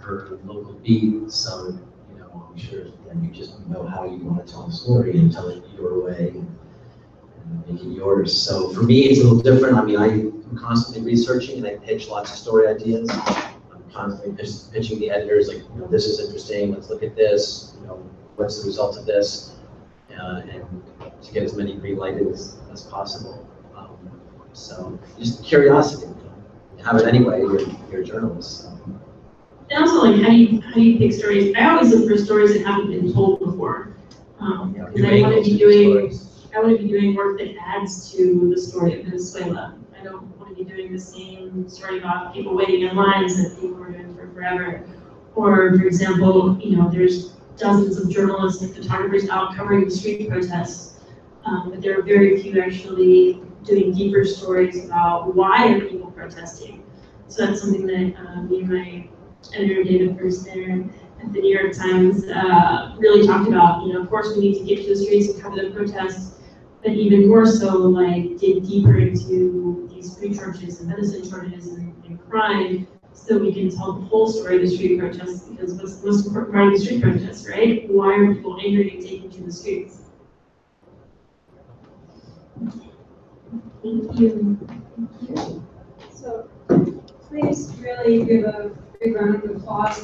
her local beat, so, I'm sure then you just know how you want to tell the story and tell it your way and make it yours. So for me, it's a little different. I mean, I'm constantly researching and I pitch lots of story ideas. I'm constantly pitching the editors, like, this is interesting, let's look at this, what's the result of this, and to get as many green lighted as possible. So just curiosity, have it anyway, you're a journalist. So. And also, like, how do you pick stories? I always look for stories that haven't been told before. Because I want to be doing work that adds to the story of Venezuela. I don't want to be doing the same story about people waiting in lines that people were doing for forever. Or, for example, there's dozens of journalists and photographers out covering the street protests, but there are very few actually doing deeper stories about why are people protesting. So that's something that me and my editor David Bruce there at the New York Times really talked about. Of course we need to get to the streets and cover the protests, but even more so, like, dig deeper into these food shortages and medicine shortages and crime, so we can tell the whole story of the street protests, because what's the most important part of the street protests, right? Why are people angry and taking to the streets? Thank you. So please really give a big round of applause.